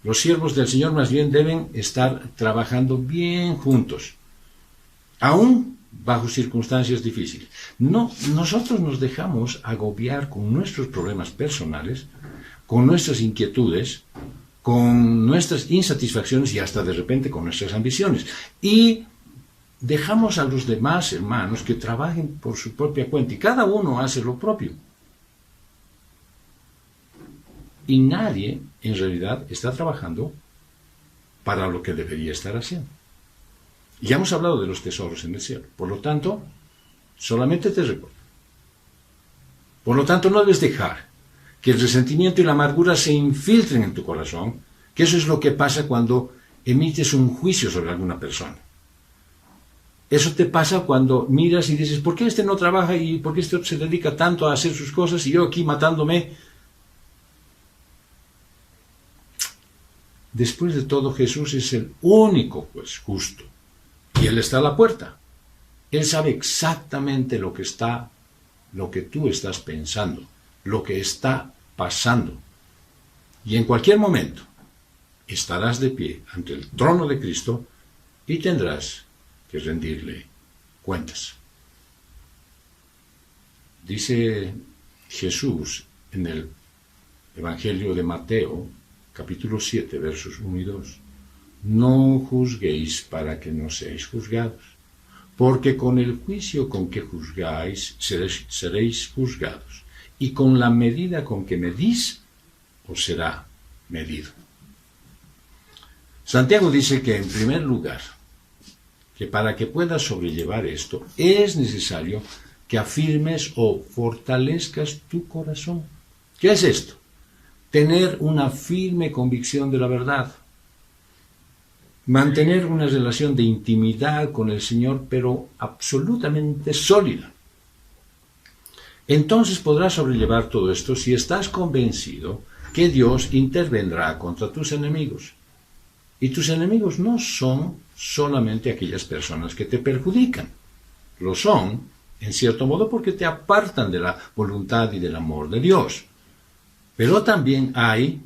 Speaker 5: Los siervos del Señor más bien deben estar trabajando bien juntos, aún bajo circunstancias difíciles. No, nosotros nos dejamos agobiar con nuestros problemas personales, con nuestras inquietudes, con nuestras insatisfacciones y hasta de repente con nuestras ambiciones. Y dejamos a los demás hermanos que trabajen por su propia cuenta y cada uno hace lo propio. Y nadie, en realidad, está trabajando para lo que debería estar haciendo. Ya hemos hablado de los tesoros en el cielo. Por lo tanto, solamente te recuerdo. Por lo tanto, no debes dejar que el resentimiento y la amargura se infiltren en tu corazón, que eso es lo que pasa cuando emites un juicio sobre alguna persona. Eso te pasa cuando miras y dices, ¿por qué este no trabaja y por qué este se dedica tanto a hacer sus cosas y yo aquí matándome? Después de todo, Jesús es el único juez justo. Y Él está a la puerta. Él sabe exactamente lo que tú estás pensando, lo que está pasando. Y en cualquier momento estarás de pie ante el trono de Cristo y tendrás que rendirle cuentas. Dice Jesús en el Evangelio de Mateo, capítulo 7, versos 1 y 2. No juzguéis para que no seáis juzgados, porque con el juicio con que juzgáis seréis juzgados, y con la medida con que medís os será medido. Santiago dice que, en primer lugar, que para que puedas sobrellevar esto, es necesario que afirmes o fortalezcas tu corazón. ¿Qué es esto? Tener una firme convicción de la verdad. Mantener una relación de intimidad con el Señor, pero absolutamente sólida. Entonces podrás sobrellevar todo esto si estás convencido que Dios intervendrá contra tus enemigos. Y tus enemigos no son solamente aquellas personas que te perjudican. Lo son, en cierto modo, porque te apartan de la voluntad y del amor de Dios. Pero también hay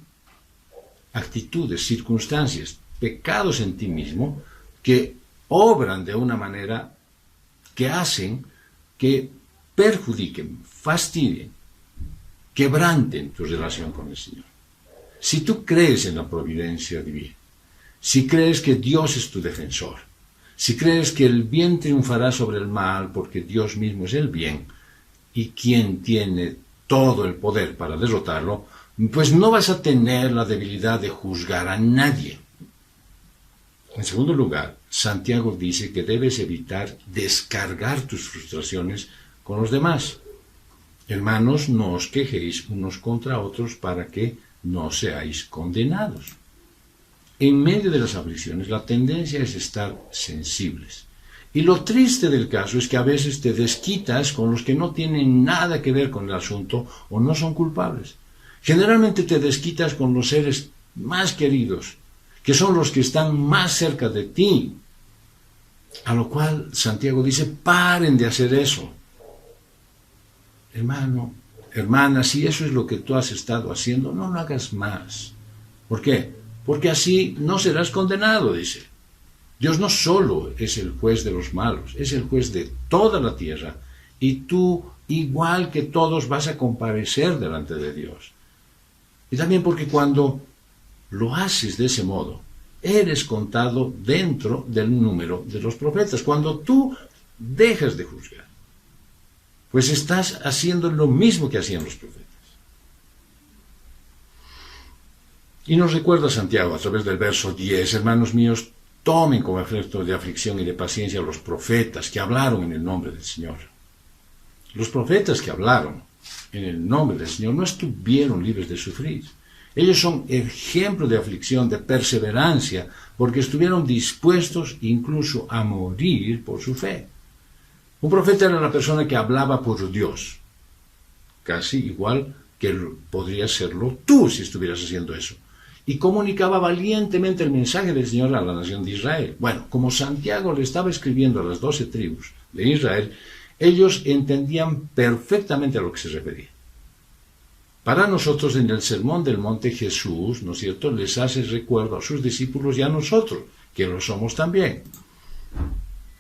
Speaker 5: actitudes, circunstancias, pecados en ti mismo que obran de una manera que hacen que perjudiquen, fastidien, quebranten tu relación con el Señor. Si tú crees en la providencia divina, si crees que Dios es tu defensor, si crees que el bien triunfará sobre el mal porque Dios mismo es el bien y quien tiene todo el poder para derrotarlo, pues no vas a tener la debilidad de juzgar a nadie. En segundo lugar, Santiago dice que debes evitar descargar tus frustraciones con los demás. Hermanos, no os quejéis unos contra otros para que no seáis condenados. En medio de las aflicciones, la tendencia es estar sensibles. Y lo triste del caso es que a veces te desquitas con los que no tienen nada que ver con el asunto o no son culpables. Generalmente te desquitas con los seres más queridos, que son los que están más cerca de ti. A lo cual Santiago dice, paren de hacer eso. Hermano, hermana, si eso es lo que tú has estado haciendo, no lo hagas más. ¿Por qué? Porque así no serás condenado, dice. Dios no solo es el juez de los malos, es el juez de toda la tierra. Y tú, igual que todos, vas a comparecer delante de Dios. Y también porque cuando lo haces de ese modo, eres contado dentro del número de los profetas. Cuando tú dejas de juzgar, pues estás haciendo lo mismo que hacían los profetas. Y nos recuerda Santiago a través del verso 10, hermanos míos, tomen como efecto de aflicción y de paciencia a los profetas que hablaron en el nombre del Señor. Los profetas que hablaron en el nombre del Señor no estuvieron libres de sufrir. Ellos son ejemplo de aflicción, de perseverancia, porque estuvieron dispuestos incluso a morir por su fe. Un profeta era la persona que hablaba por Dios, casi igual que podrías serlo tú si estuvieras haciendo eso. y comunicaba valientemente el mensaje del Señor a la nación de Israel. Bueno, como Santiago le estaba escribiendo a las 12 tribus de Israel, ellos entendían perfectamente a lo que se refería. Para nosotros, en el Sermón del Monte, Jesús, ¿no es cierto?, les hace recuerdo a sus discípulos y a nosotros, que lo somos también.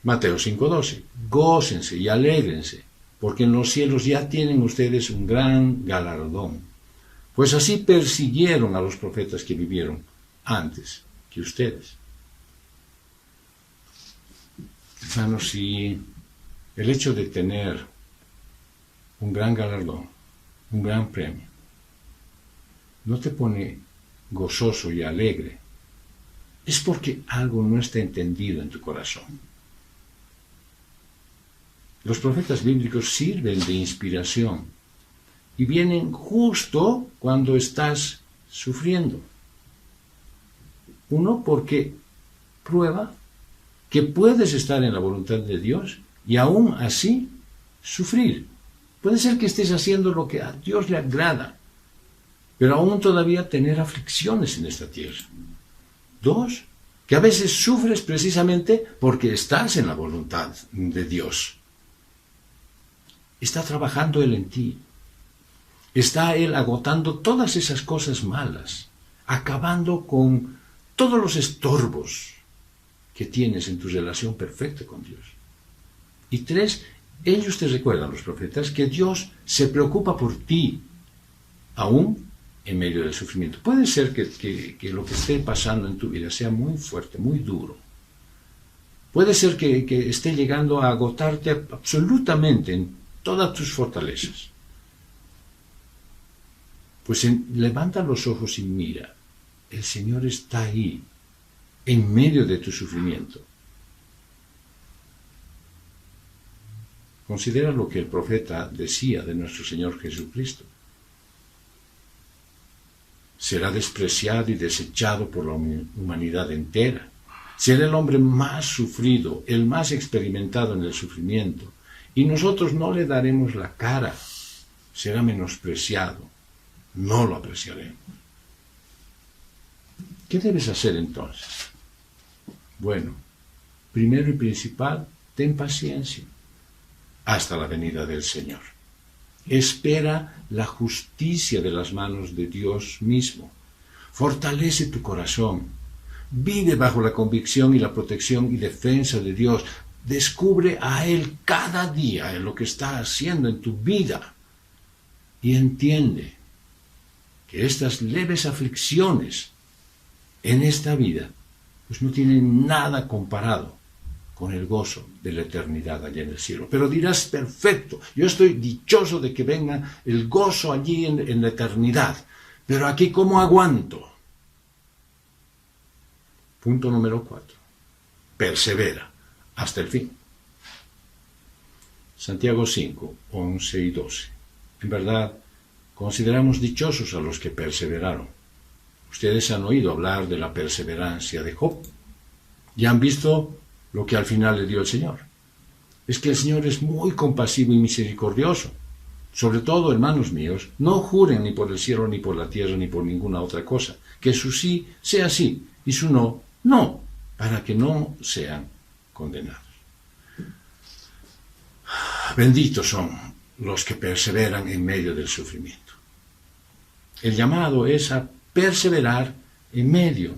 Speaker 5: Mateo 5:12, gócense y alégrense, porque en los cielos ya tienen ustedes un gran galardón, pues así persiguieron a los profetas que vivieron antes que ustedes. Hermanos, si el hecho de tener un gran galardón, un gran premio, no te pone gozoso y alegre, es porque algo no está entendido en tu corazón. Los profetas bíblicos sirven de inspiración y vienen justo cuando estás sufriendo. Uno, porque prueba que puedes estar en la voluntad de Dios y aún así sufrir. Puede ser que estés haciendo lo que a Dios le agrada, pero aún todavía tener aflicciones en esta tierra. Dos, que a veces sufres precisamente porque estás en la voluntad de Dios. Está trabajando Él en ti. Está Él agotando todas esas cosas malas, acabando con todos los estorbos que tienes en tu relación perfecta con Dios. Y tres, ellos te recuerdan, los profetas, que Dios se preocupa por ti, aún en medio del sufrimiento. Puede ser que lo que esté pasando en tu vida sea muy fuerte, muy duro. Puede ser que esté llegando a agotarte absolutamente en todas tus fortalezas. Pues levanta los ojos y mira. El Señor está ahí, en medio de tu sufrimiento. Considera lo que el profeta decía de nuestro Señor Jesucristo. Será despreciado y desechado por la humanidad entera. Será el hombre más sufrido, el más experimentado en el sufrimiento. Y nosotros no le daremos la cara. Será menospreciado. No lo apreciaremos. ¿Qué debes hacer entonces? Bueno, primero y principal, ten paciencia hasta la venida del Señor. Espera la justicia de las manos de Dios mismo. Fortalece tu corazón. Vive bajo la convicción y la protección y defensa de Dios. Descubre a Él cada día en lo que está haciendo en tu vida. Y entiende que estas leves aflicciones en esta vida pues no tienen nada comparado con el gozo de la eternidad allá en el cielo. Pero dirás, perfecto, yo estoy dichoso de que venga el gozo allí en la eternidad. Pero aquí, ¿cómo aguanto? Punto número 4. Persevera hasta el fin. Santiago 5, 11 y 12. En verdad, consideramos dichosos a los que perseveraron. Ustedes han oído hablar de la perseverancia de Job. Ya han visto lo que al final le dio el Señor. Es que el Señor es muy compasivo y misericordioso. Sobre todo, hermanos míos, no juren ni por el cielo, ni por la tierra, ni por ninguna otra cosa. Que su sí sea sí y su no, no, para que no sean condenados. Benditos son los que perseveran en medio del sufrimiento. El llamado es a perseverar en medio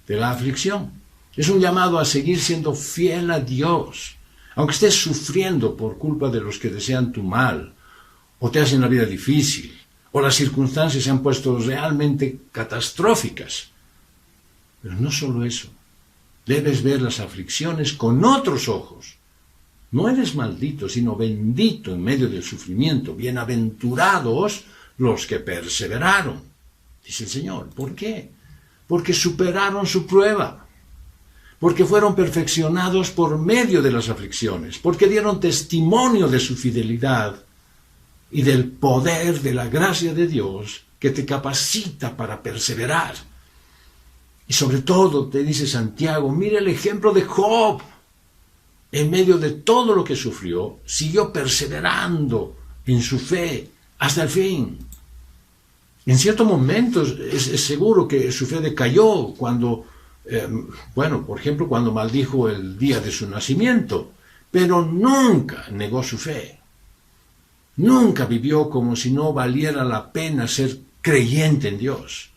Speaker 5: de la aflicción. Es un llamado a seguir siendo fiel a Dios, aunque estés sufriendo por culpa de los que desean tu mal, o te hacen la vida difícil, o las circunstancias se han puesto realmente catastróficas. Pero no solo eso, debes ver las aflicciones con otros ojos. No eres maldito, sino bendito en medio del sufrimiento. Bienaventurados los que perseveraron, dice el Señor. ¿Por qué? Porque superaron su prueba. Porque fueron perfeccionados por medio de las aflicciones. Porque dieron testimonio de su fidelidad y del poder de la gracia de Dios que te capacita para perseverar. Y sobre todo, te dice Santiago, mira el ejemplo de Job. En medio de todo lo que sufrió, siguió perseverando en su fe hasta el fin. En ciertos momentos es seguro que su fe decayó cuando, por ejemplo, cuando maldijo el día de su nacimiento, pero nunca negó su fe. Nunca vivió como si no valiera la pena ser creyente en Dios.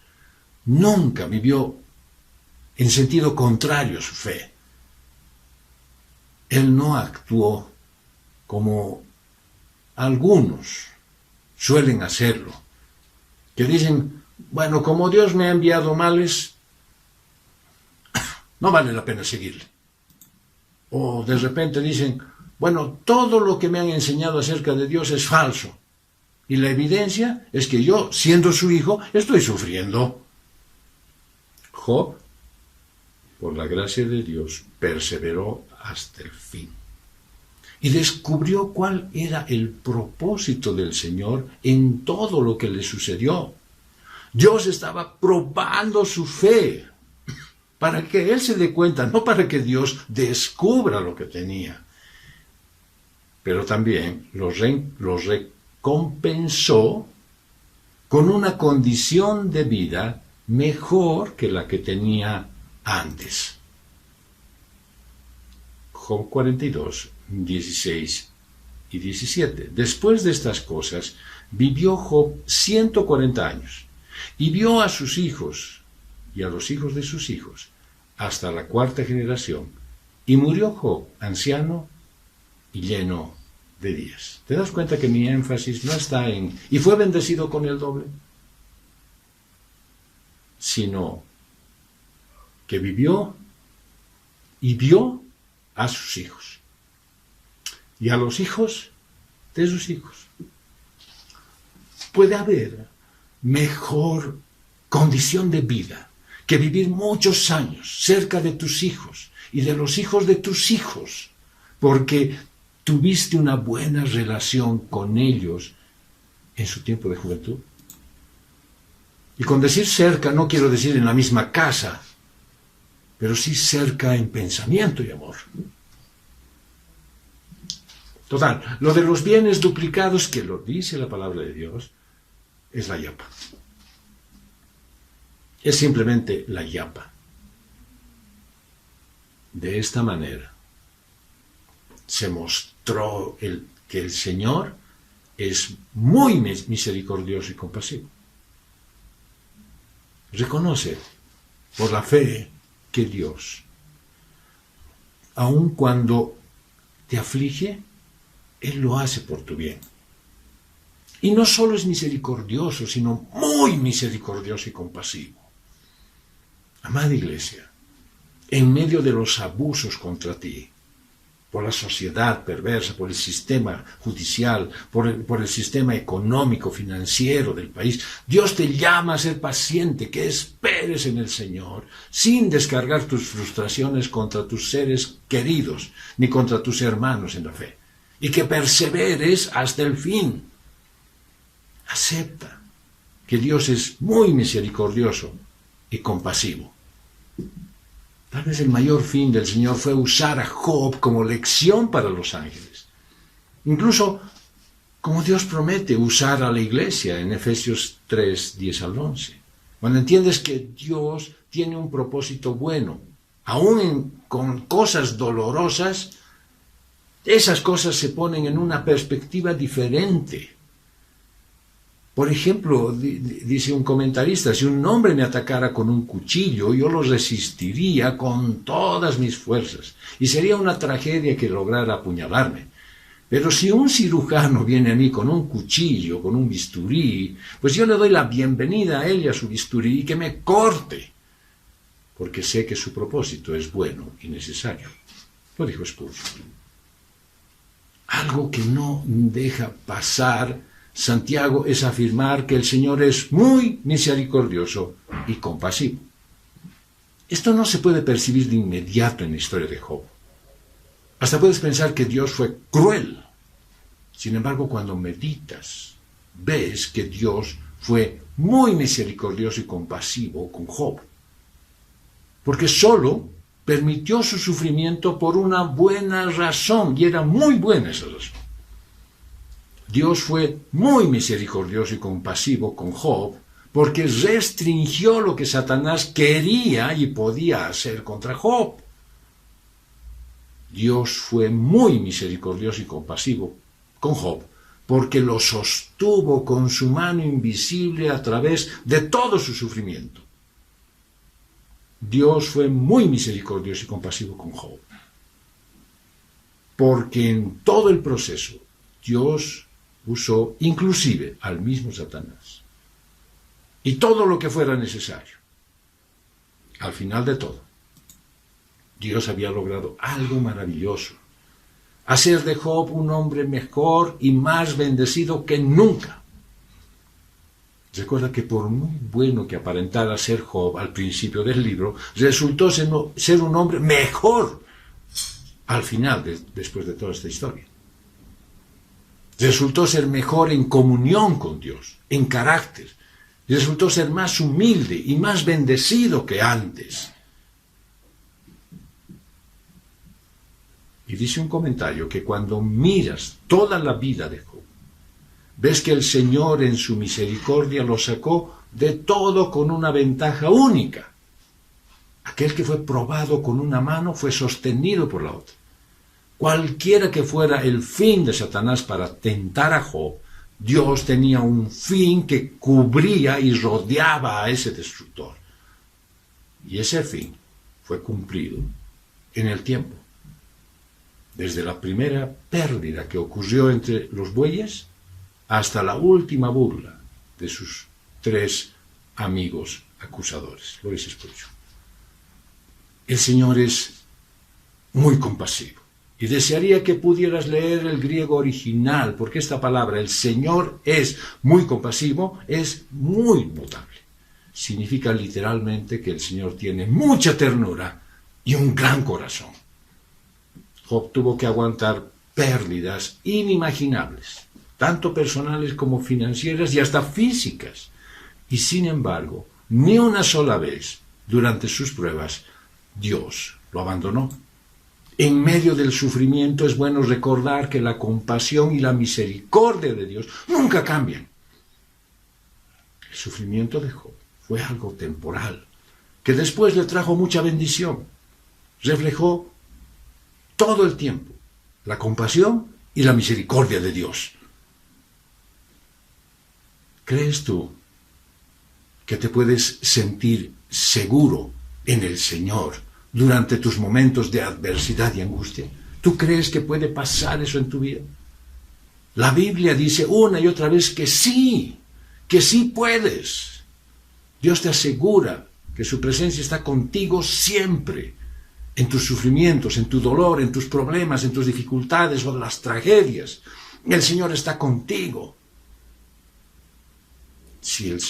Speaker 5: Nunca vivió en sentido contrario a su fe. Él no actuó como algunos suelen hacerlo, que dicen, bueno, como Dios me ha enviado males, no vale la pena seguirle. O de repente dicen, bueno, todo lo que me han enseñado acerca de Dios es falso. Y la evidencia es que yo, siendo su hijo, estoy sufriendo. Job, por la gracia de Dios, perseveró hasta el fin. Y descubrió cuál era el propósito del Señor en todo lo que le sucedió. Dios estaba probando su fe para que él se dé cuenta, no para que Dios descubra lo que tenía. Pero también los recompensó con una condición de vida mejor que la que tenía antes. Job 42, 16 y 17. Después de estas cosas, vivió Job 140 años, y vio a sus hijos y a los hijos de sus hijos, hasta la cuarta generación, y murió Job anciano y lleno de días. ¿Te das cuenta que mi énfasis no está en y fue bendecido con el doble? Sino que vivió y vio a sus hijos y a los hijos de sus hijos. Puede haber mejor condición de vida que vivir muchos años cerca de tus hijos y de los hijos de tus hijos, porque tuviste una buena relación con ellos en su tiempo de juventud. Y con decir cerca no quiero decir en la misma casa, pero sí cerca en pensamiento y amor. Total, lo de los bienes duplicados, que lo dice la palabra de Dios, es la yapa. Es simplemente la yapa. De esta manera se mostró que el Señor es muy misericordioso y compasivo. Reconoce por la fe que Dios, aun cuando te aflige, Él lo hace por tu bien. Y no solo es misericordioso, sino muy misericordioso y compasivo. Amada Iglesia, en medio de los abusos contra ti, por la sociedad perversa, por el sistema judicial, por el sistema económico, financiero del país, Dios te llama a ser paciente, que esperes en el Señor, sin descargar tus frustraciones contra tus seres queridos, ni contra tus hermanos en la fe, y que perseveres hasta el fin. Acepta que Dios es muy misericordioso y compasivo. Tal vez el mayor fin del Señor fue usar a Job como lección para los ángeles. Incluso, como Dios promete usar a la iglesia en Efesios 3, 10 al 11. Cuando entiendes que Dios tiene un propósito bueno, aún con cosas dolorosas, esas cosas se ponen en una perspectiva diferente. Por ejemplo, dice un comentarista, si un hombre me atacara con un cuchillo, yo lo resistiría con todas mis fuerzas, y sería una tragedia que lograra apuñalarme. Pero si un cirujano viene a mí con un cuchillo, con un bisturí, pues yo le doy la bienvenida a él y a su bisturí y que me corte, porque sé que su propósito es bueno y necesario. Lo dijo Spurgeon. Algo que no deja pasar Santiago es afirmar que el Señor es muy misericordioso y compasivo. Esto no se puede percibir de inmediato en la historia de Job. Hasta puedes pensar que Dios fue cruel. Sin embargo, cuando meditas, ves que Dios fue muy misericordioso y compasivo con Job. Porque solo permitió su sufrimiento por una buena razón, y era muy buena esa razón. Dios fue muy misericordioso y compasivo con Job porque restringió lo que Satanás quería y podía hacer contra Job. Dios fue muy misericordioso y compasivo con Job, porque lo sostuvo con su mano invisible a través de todo su sufrimiento. Dios fue muy misericordioso y compasivo con Job, porque en todo el proceso Dios usó inclusive al mismo Satanás y todo lo que fuera necesario. Al final de todo, Dios había logrado algo maravilloso: hacer de Job un hombre mejor y más bendecido que nunca. Recuerda que por muy bueno que aparentara ser Job al principio del libro, resultó ser un hombre mejor al final, después de toda esta historia. Resultó ser mejor en comunión con Dios, en carácter. Resultó ser más humilde y más bendecido que antes. Y dice un comentario que cuando miras toda la vida de Job, ves que el Señor en su misericordia lo sacó de todo con una ventaja única. Aquel que fue probado con una mano fue sostenido por la otra. Cualquiera que fuera el fin de Satanás para tentar a Job, Dios tenía un fin que cubría y rodeaba a ese destructor. Y ese fin fue cumplido en el tiempo. Desde la primera pérdida que ocurrió entre los bueyes hasta la última burla de sus 3 amigos acusadores. Lo dice Spurgeon. El Señor es muy compasivo. Y desearía que pudieras leer el griego original, porque esta palabra, el Señor es muy compasivo, es muy notable. Significa literalmente que el Señor tiene mucha ternura y un gran corazón. Job tuvo que aguantar pérdidas inimaginables, tanto personales como financieras y hasta físicas. Y sin embargo, ni una sola vez durante sus pruebas, Dios lo abandonó. En medio del sufrimiento es bueno recordar que la compasión y la misericordia de Dios nunca cambian. El sufrimiento de Job fue algo temporal, que después le trajo mucha bendición. Reflejó todo el tiempo la compasión y la misericordia de Dios. ¿Crees tú que te puedes sentir seguro en el Señor durante tus momentos de adversidad y angustia? ¿Tú crees que puede pasar eso en tu vida? La Biblia dice una y otra vez que sí puedes. Dios te asegura que su presencia está contigo siempre, en tus sufrimientos, en tu dolor, en tus problemas, en tus dificultades o las tragedias. El Señor está contigo. Si el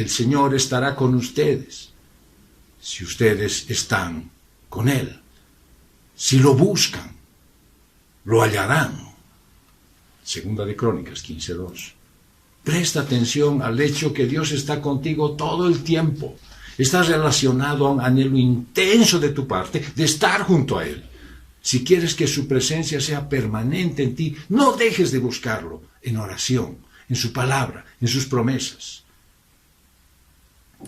Speaker 5: Señor estará con ustedes, si ustedes están con Él, si lo buscan, lo hallarán. Segunda de Crónicas 15:2. Presta atención al hecho que Dios está contigo todo el tiempo. Está relacionado a un anhelo intenso de tu parte de estar junto a Él. Si quieres que su presencia sea permanente en ti, no dejes de buscarlo en oración, en su palabra, en sus promesas.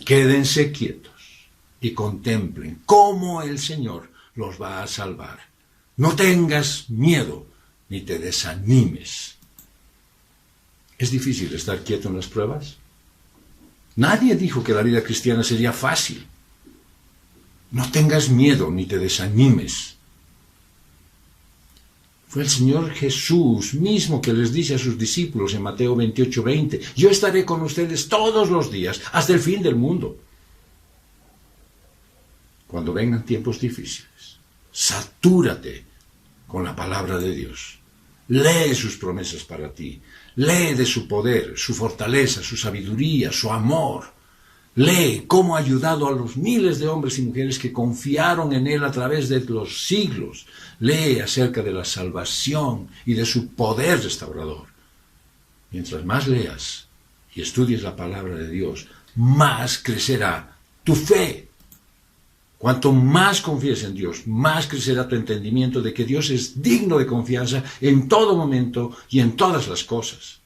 Speaker 5: Quédense quietos y contemplen cómo el Señor los va a salvar. No tengas miedo ni te desanimes. ¿Es difícil estar quieto en las pruebas? Nadie dijo que la vida cristiana sería fácil. No tengas miedo ni te desanimes. Fue el Señor Jesús mismo que les dice a sus discípulos en Mateo 28:20, yo estaré con ustedes todos los días hasta el fin del mundo. Cuando vengan tiempos difíciles, satúrate con la palabra de Dios. Lee sus promesas para ti. Lee de su poder, su fortaleza, su sabiduría, su amor. Lee cómo ha ayudado a los miles de hombres y mujeres que confiaron en Él a través de los siglos. Lee acerca de la salvación y de su poder restaurador. Mientras más leas y estudies la palabra de Dios, más crecerá tu fe. Cuanto más confíes en Dios, más crecerá tu entendimiento de que Dios es digno de confianza en todo momento y en todas las cosas.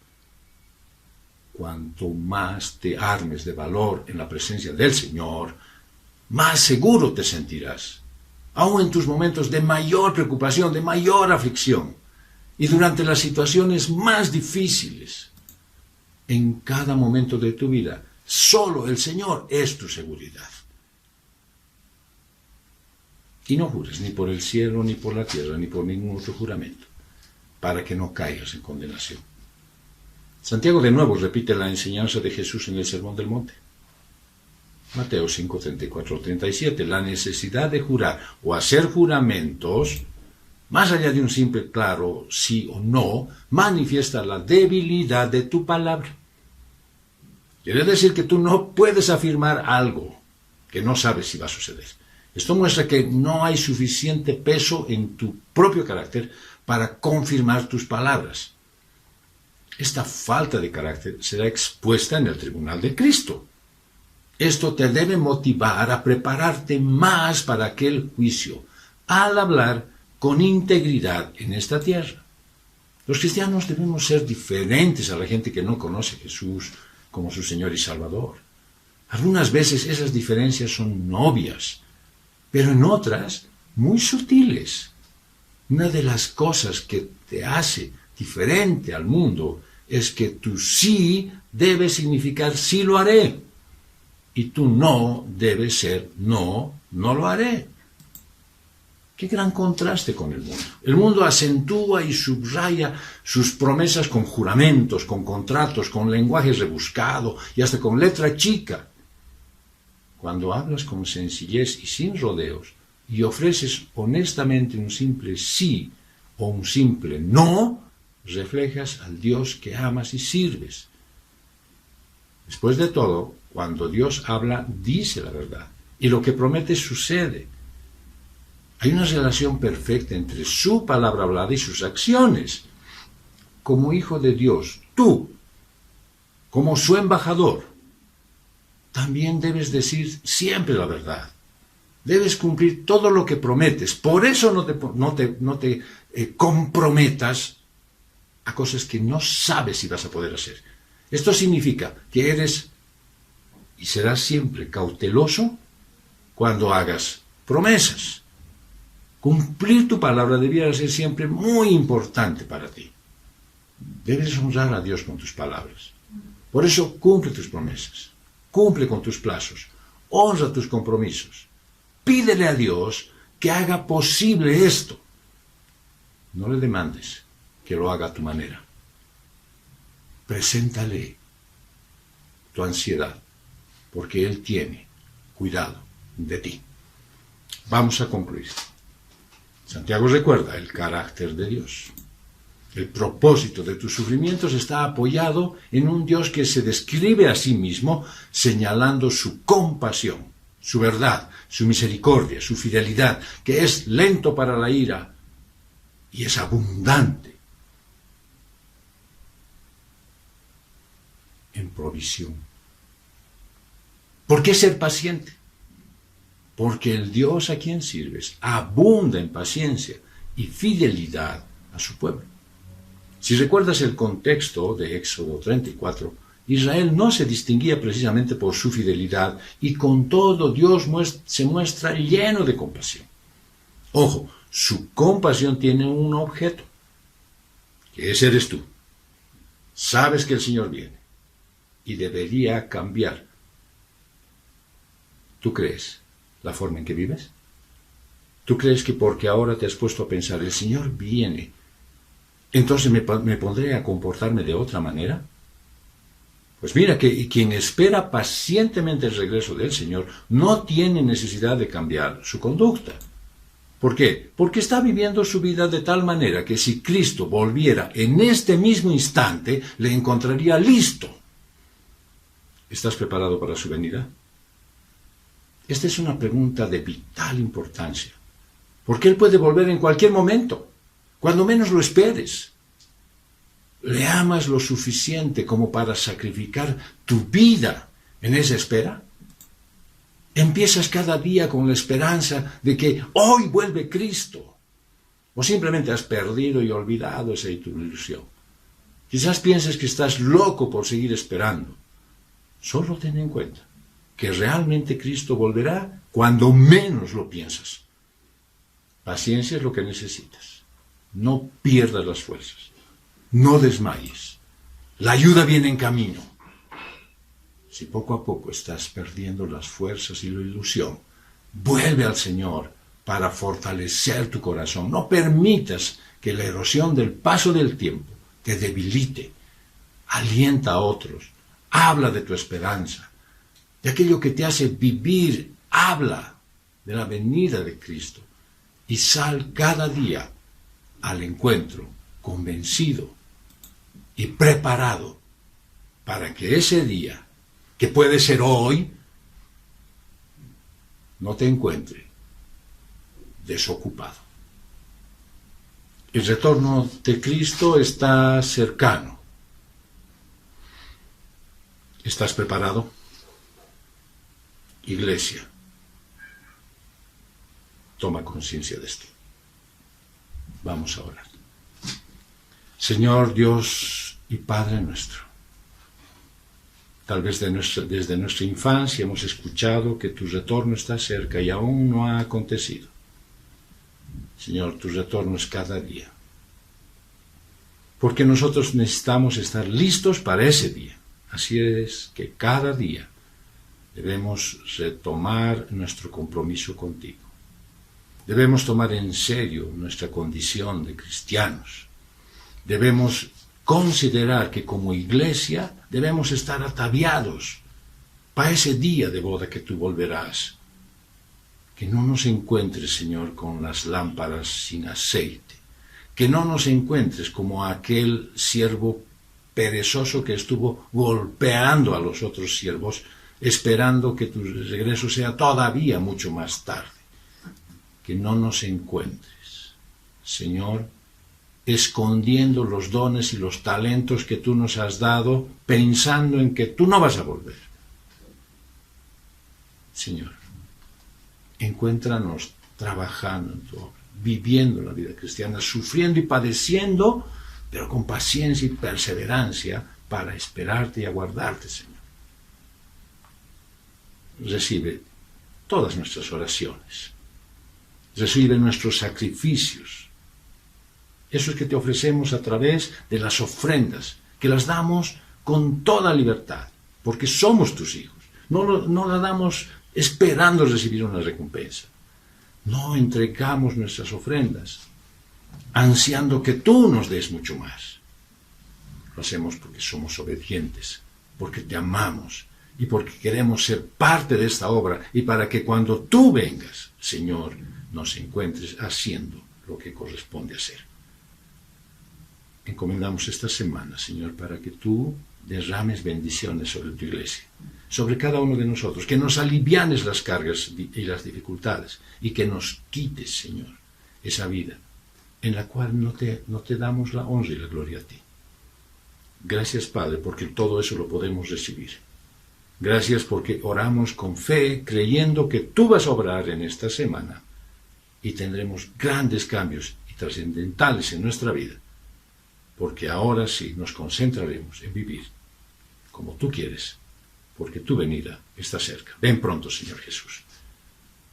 Speaker 5: cuanto más te armes de valor en la presencia del Señor, más seguro te sentirás, aun en tus momentos de mayor preocupación, de mayor aflicción, y durante las situaciones más difíciles. En cada momento de tu vida, solo el Señor es tu seguridad. Y no jures ni por el cielo, ni por la tierra, ni por ningún otro juramento, para que no caigas en condenación. Santiago de nuevo repite la enseñanza de Jesús en el Sermón del Monte. Mateo 5, 34, 37. La necesidad de jurar o hacer juramentos, más allá de un simple claro sí o no, manifiesta la debilidad de tu palabra. Quiere decir que tú no puedes afirmar algo que no sabes si va a suceder. Esto muestra que no hay suficiente peso en tu propio carácter para confirmar tus palabras. Esta falta de carácter será expuesta en el tribunal de Cristo. Esto te debe motivar a prepararte más para aquel juicio, al hablar con integridad en esta tierra. Los cristianos debemos ser diferentes a la gente que no conoce a Jesús como su Señor y Salvador. Algunas veces esas diferencias son obvias, pero en otras muy sutiles. Una de las cosas que te hace diferente al mundo es que tu sí debe significar sí lo haré, y tu no debe ser no, no lo haré. Qué gran contraste con el mundo. El mundo acentúa y subraya sus promesas con juramentos, con contratos, con lenguaje rebuscado y hasta con letra chica. Cuando hablas con sencillez y sin rodeos y ofreces honestamente un simple sí o un simple no, reflejas al Dios que amas y sirves. Después de todo, cuando Dios habla, dice la verdad, y lo que promete sucede. Hay una relación perfecta entre su palabra hablada y sus acciones. Como hijo de Dios, tú, como su embajador, también debes decir siempre la verdad. Debes cumplir todo lo que prometes. Por eso no te comprometas a cosas que no sabes si vas a poder hacer. Esto significa que eres y serás siempre cauteloso cuando hagas promesas. Cumplir tu palabra debiera ser siempre muy importante para ti. Debes honrar a Dios con tus palabras. Por eso cumple tus promesas, cumple con tus plazos, honra tus compromisos. Pídele a Dios que haga posible esto. No le demandes que lo haga a tu manera. Preséntale tu ansiedad, porque Él tiene cuidado de ti. Vamos a concluir. Santiago recuerda el carácter de Dios. El propósito de tus sufrimientos está apoyado en un Dios que se describe a sí mismo señalando su compasión, su verdad, su misericordia, su fidelidad, que es lento para la ira y es abundante en provisión. ¿Por qué ser paciente? Porque el Dios a quien sirves abunda en paciencia y fidelidad a su pueblo. Si recuerdas el contexto de Éxodo 34, Israel no se distinguía precisamente por su fidelidad y con todo Dios se muestra lleno de compasión. Ojo, su compasión tiene un objeto, que ese eres tú. Sabes que el Señor viene y debería cambiar. ¿Tú crees la forma en que vives? ¿Tú crees que porque ahora te has puesto a pensar, el Señor viene, entonces me pondré a comportarme de otra manera? Pues mira que quien espera pacientemente el regreso del Señor no tiene necesidad de cambiar su conducta. ¿Por qué? Porque está viviendo su vida de tal manera que si Cristo volviera en este mismo instante, le encontraría listo. ¿Estás preparado para su venida? Esta es una pregunta de vital importancia, porque Él puede volver en cualquier momento, cuando menos lo esperes. ¿Le amas lo suficiente como para sacrificar tu vida en esa espera? ¿Empiezas cada día con la esperanza de que hoy vuelve Cristo? ¿O simplemente has perdido y olvidado esa ilusión? Quizás pienses que estás loco por seguir esperando. Solo ten en cuenta que realmente Cristo volverá cuando menos lo piensas. Paciencia es lo que necesitas. No pierdas las fuerzas. No desmayes. La ayuda viene en camino. Si poco a poco estás perdiendo las fuerzas y la ilusión, vuelve al Señor para fortalecer tu corazón. No permitas que la erosión del paso del tiempo te debilite. Alienta a otros. Habla de tu esperanza, de aquello que te hace vivir. Habla de la venida de Cristo y sal cada día al encuentro convencido y preparado para que ese día, que puede ser hoy, no te encuentre desocupado. El retorno de Cristo está cercano. ¿Estás preparado? Iglesia, toma conciencia de esto. Vamos a orar. Señor Dios y Padre nuestro, tal vez desde nuestra infancia hemos escuchado que tu retorno está cerca y aún no ha acontecido. Señor, tu retorno es cada día, porque nosotros necesitamos estar listos para ese día. Así es que cada día debemos retomar nuestro compromiso contigo. Debemos tomar en serio nuestra condición de cristianos. Debemos considerar que como iglesia debemos estar ataviados para ese día de boda que tú volverás. Que no nos encuentres, Señor, con las lámparas sin aceite. Que no nos encuentres como aquel siervo perezoso que estuvo golpeando a los otros siervos, esperando que tu regreso sea todavía mucho más tarde. Que no nos encuentres, Señor, escondiendo los dones y los talentos que tú nos has dado, pensando en que tú no vas a volver. Señor, encuéntranos trabajando en tu obra, viviendo la vida cristiana, sufriendo y padeciendo, pero con paciencia y perseverancia para esperarte y aguardarte, Señor. Recibe todas nuestras oraciones. Recibe nuestros sacrificios. Eso es que te ofrecemos a través de las ofrendas, que las damos con toda libertad, porque somos tus hijos. No las damos esperando recibir una recompensa. No entregamos nuestras ofrendas ansiando que tú nos des mucho más. Lo hacemos porque somos obedientes, porque te amamos y porque queremos ser parte de esta obra y para que cuando tú vengas, Señor, nos encuentres haciendo lo que corresponde hacer. Encomendamos esta semana, Señor, para que tú derrames bendiciones sobre tu iglesia, sobre cada uno de nosotros, que nos alivianes las cargas y las dificultades y que nos quites, Señor, esa vida en la cual no te damos la honra y la gloria a ti. Gracias, Padre, porque todo eso lo podemos recibir. Gracias porque oramos con fe, creyendo que tú vas a obrar en esta semana y tendremos grandes cambios y trascendentales en nuestra vida, porque ahora sí nos concentraremos en vivir como tú quieres, porque tu venida está cerca. Ven pronto, Señor Jesús.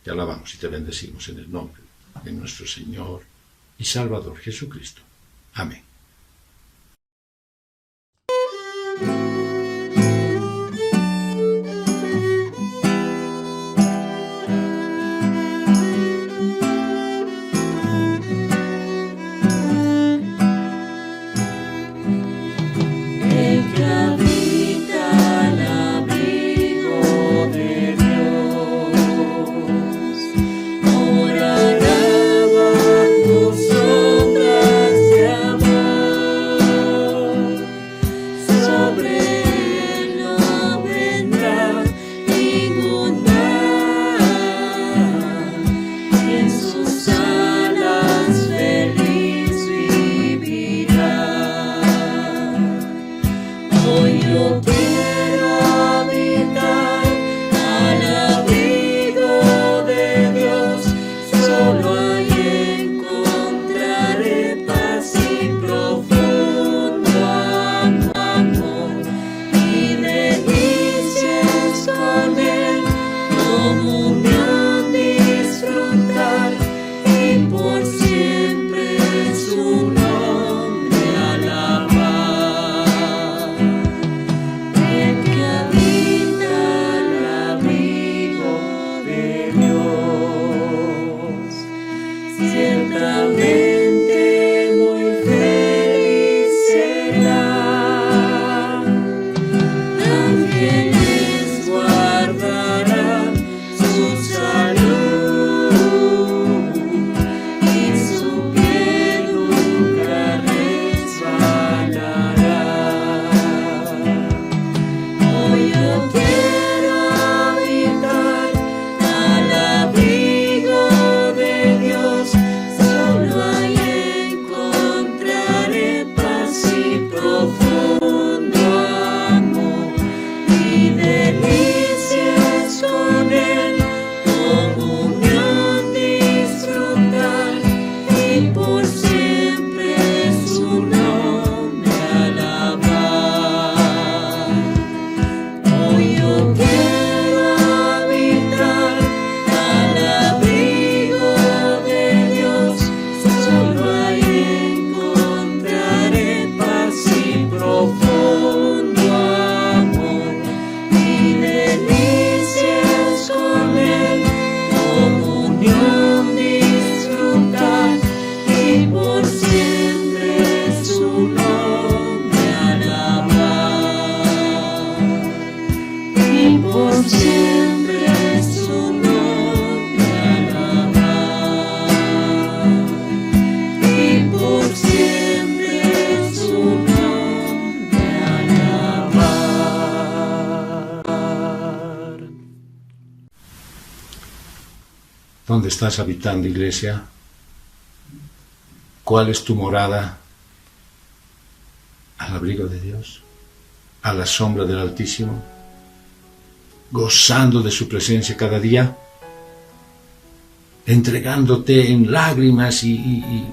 Speaker 5: Te alabamos y te bendecimos en el nombre de nuestro Señor y Salvador Jesucristo. Amén.
Speaker 2: Sombras de amor.
Speaker 5: ¿Dónde estás habitando, iglesia? ¿Cuál es tu morada? ¿Al abrigo de Dios? ¿A la sombra del Altísimo? ¿Gozando de su presencia cada día? ¿Entregándote en lágrimas y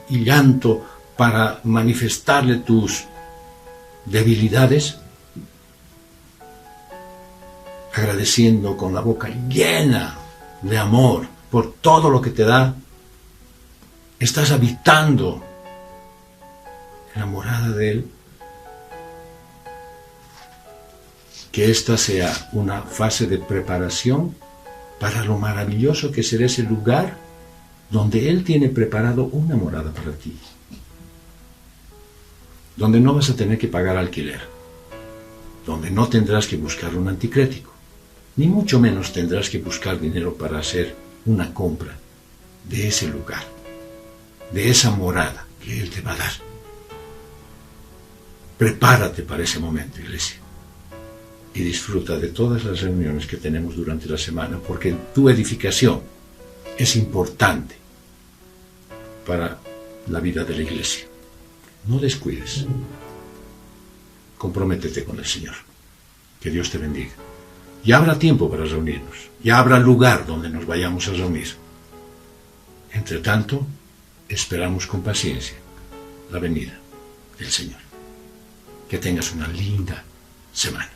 Speaker 5: llanto para manifestarle tus debilidades? ¿Agradeciendo con la boca llena de amor por todo lo que te da? ¿Estás habitando en la morada de Él? Que esta sea una fase de preparación para lo maravilloso que será ese lugar donde Él tiene preparado una morada para ti, donde no vas a tener que pagar alquiler, donde no tendrás que buscar un anticrético, ni mucho menos tendrás que buscar dinero para hacer una compra de ese lugar, de esa morada que Él te va a dar. Prepárate para ese momento, iglesia, y disfruta de todas las reuniones que tenemos durante la semana, porque tu edificación es importante para la vida de la iglesia. No descuides. Comprométete con el Señor. Que Dios te bendiga. Ya habrá tiempo para reunirnos. Ya habrá lugar donde nos vayamos a reunir. Entre tanto, esperamos con paciencia la venida del Señor. Que tengas una linda semana.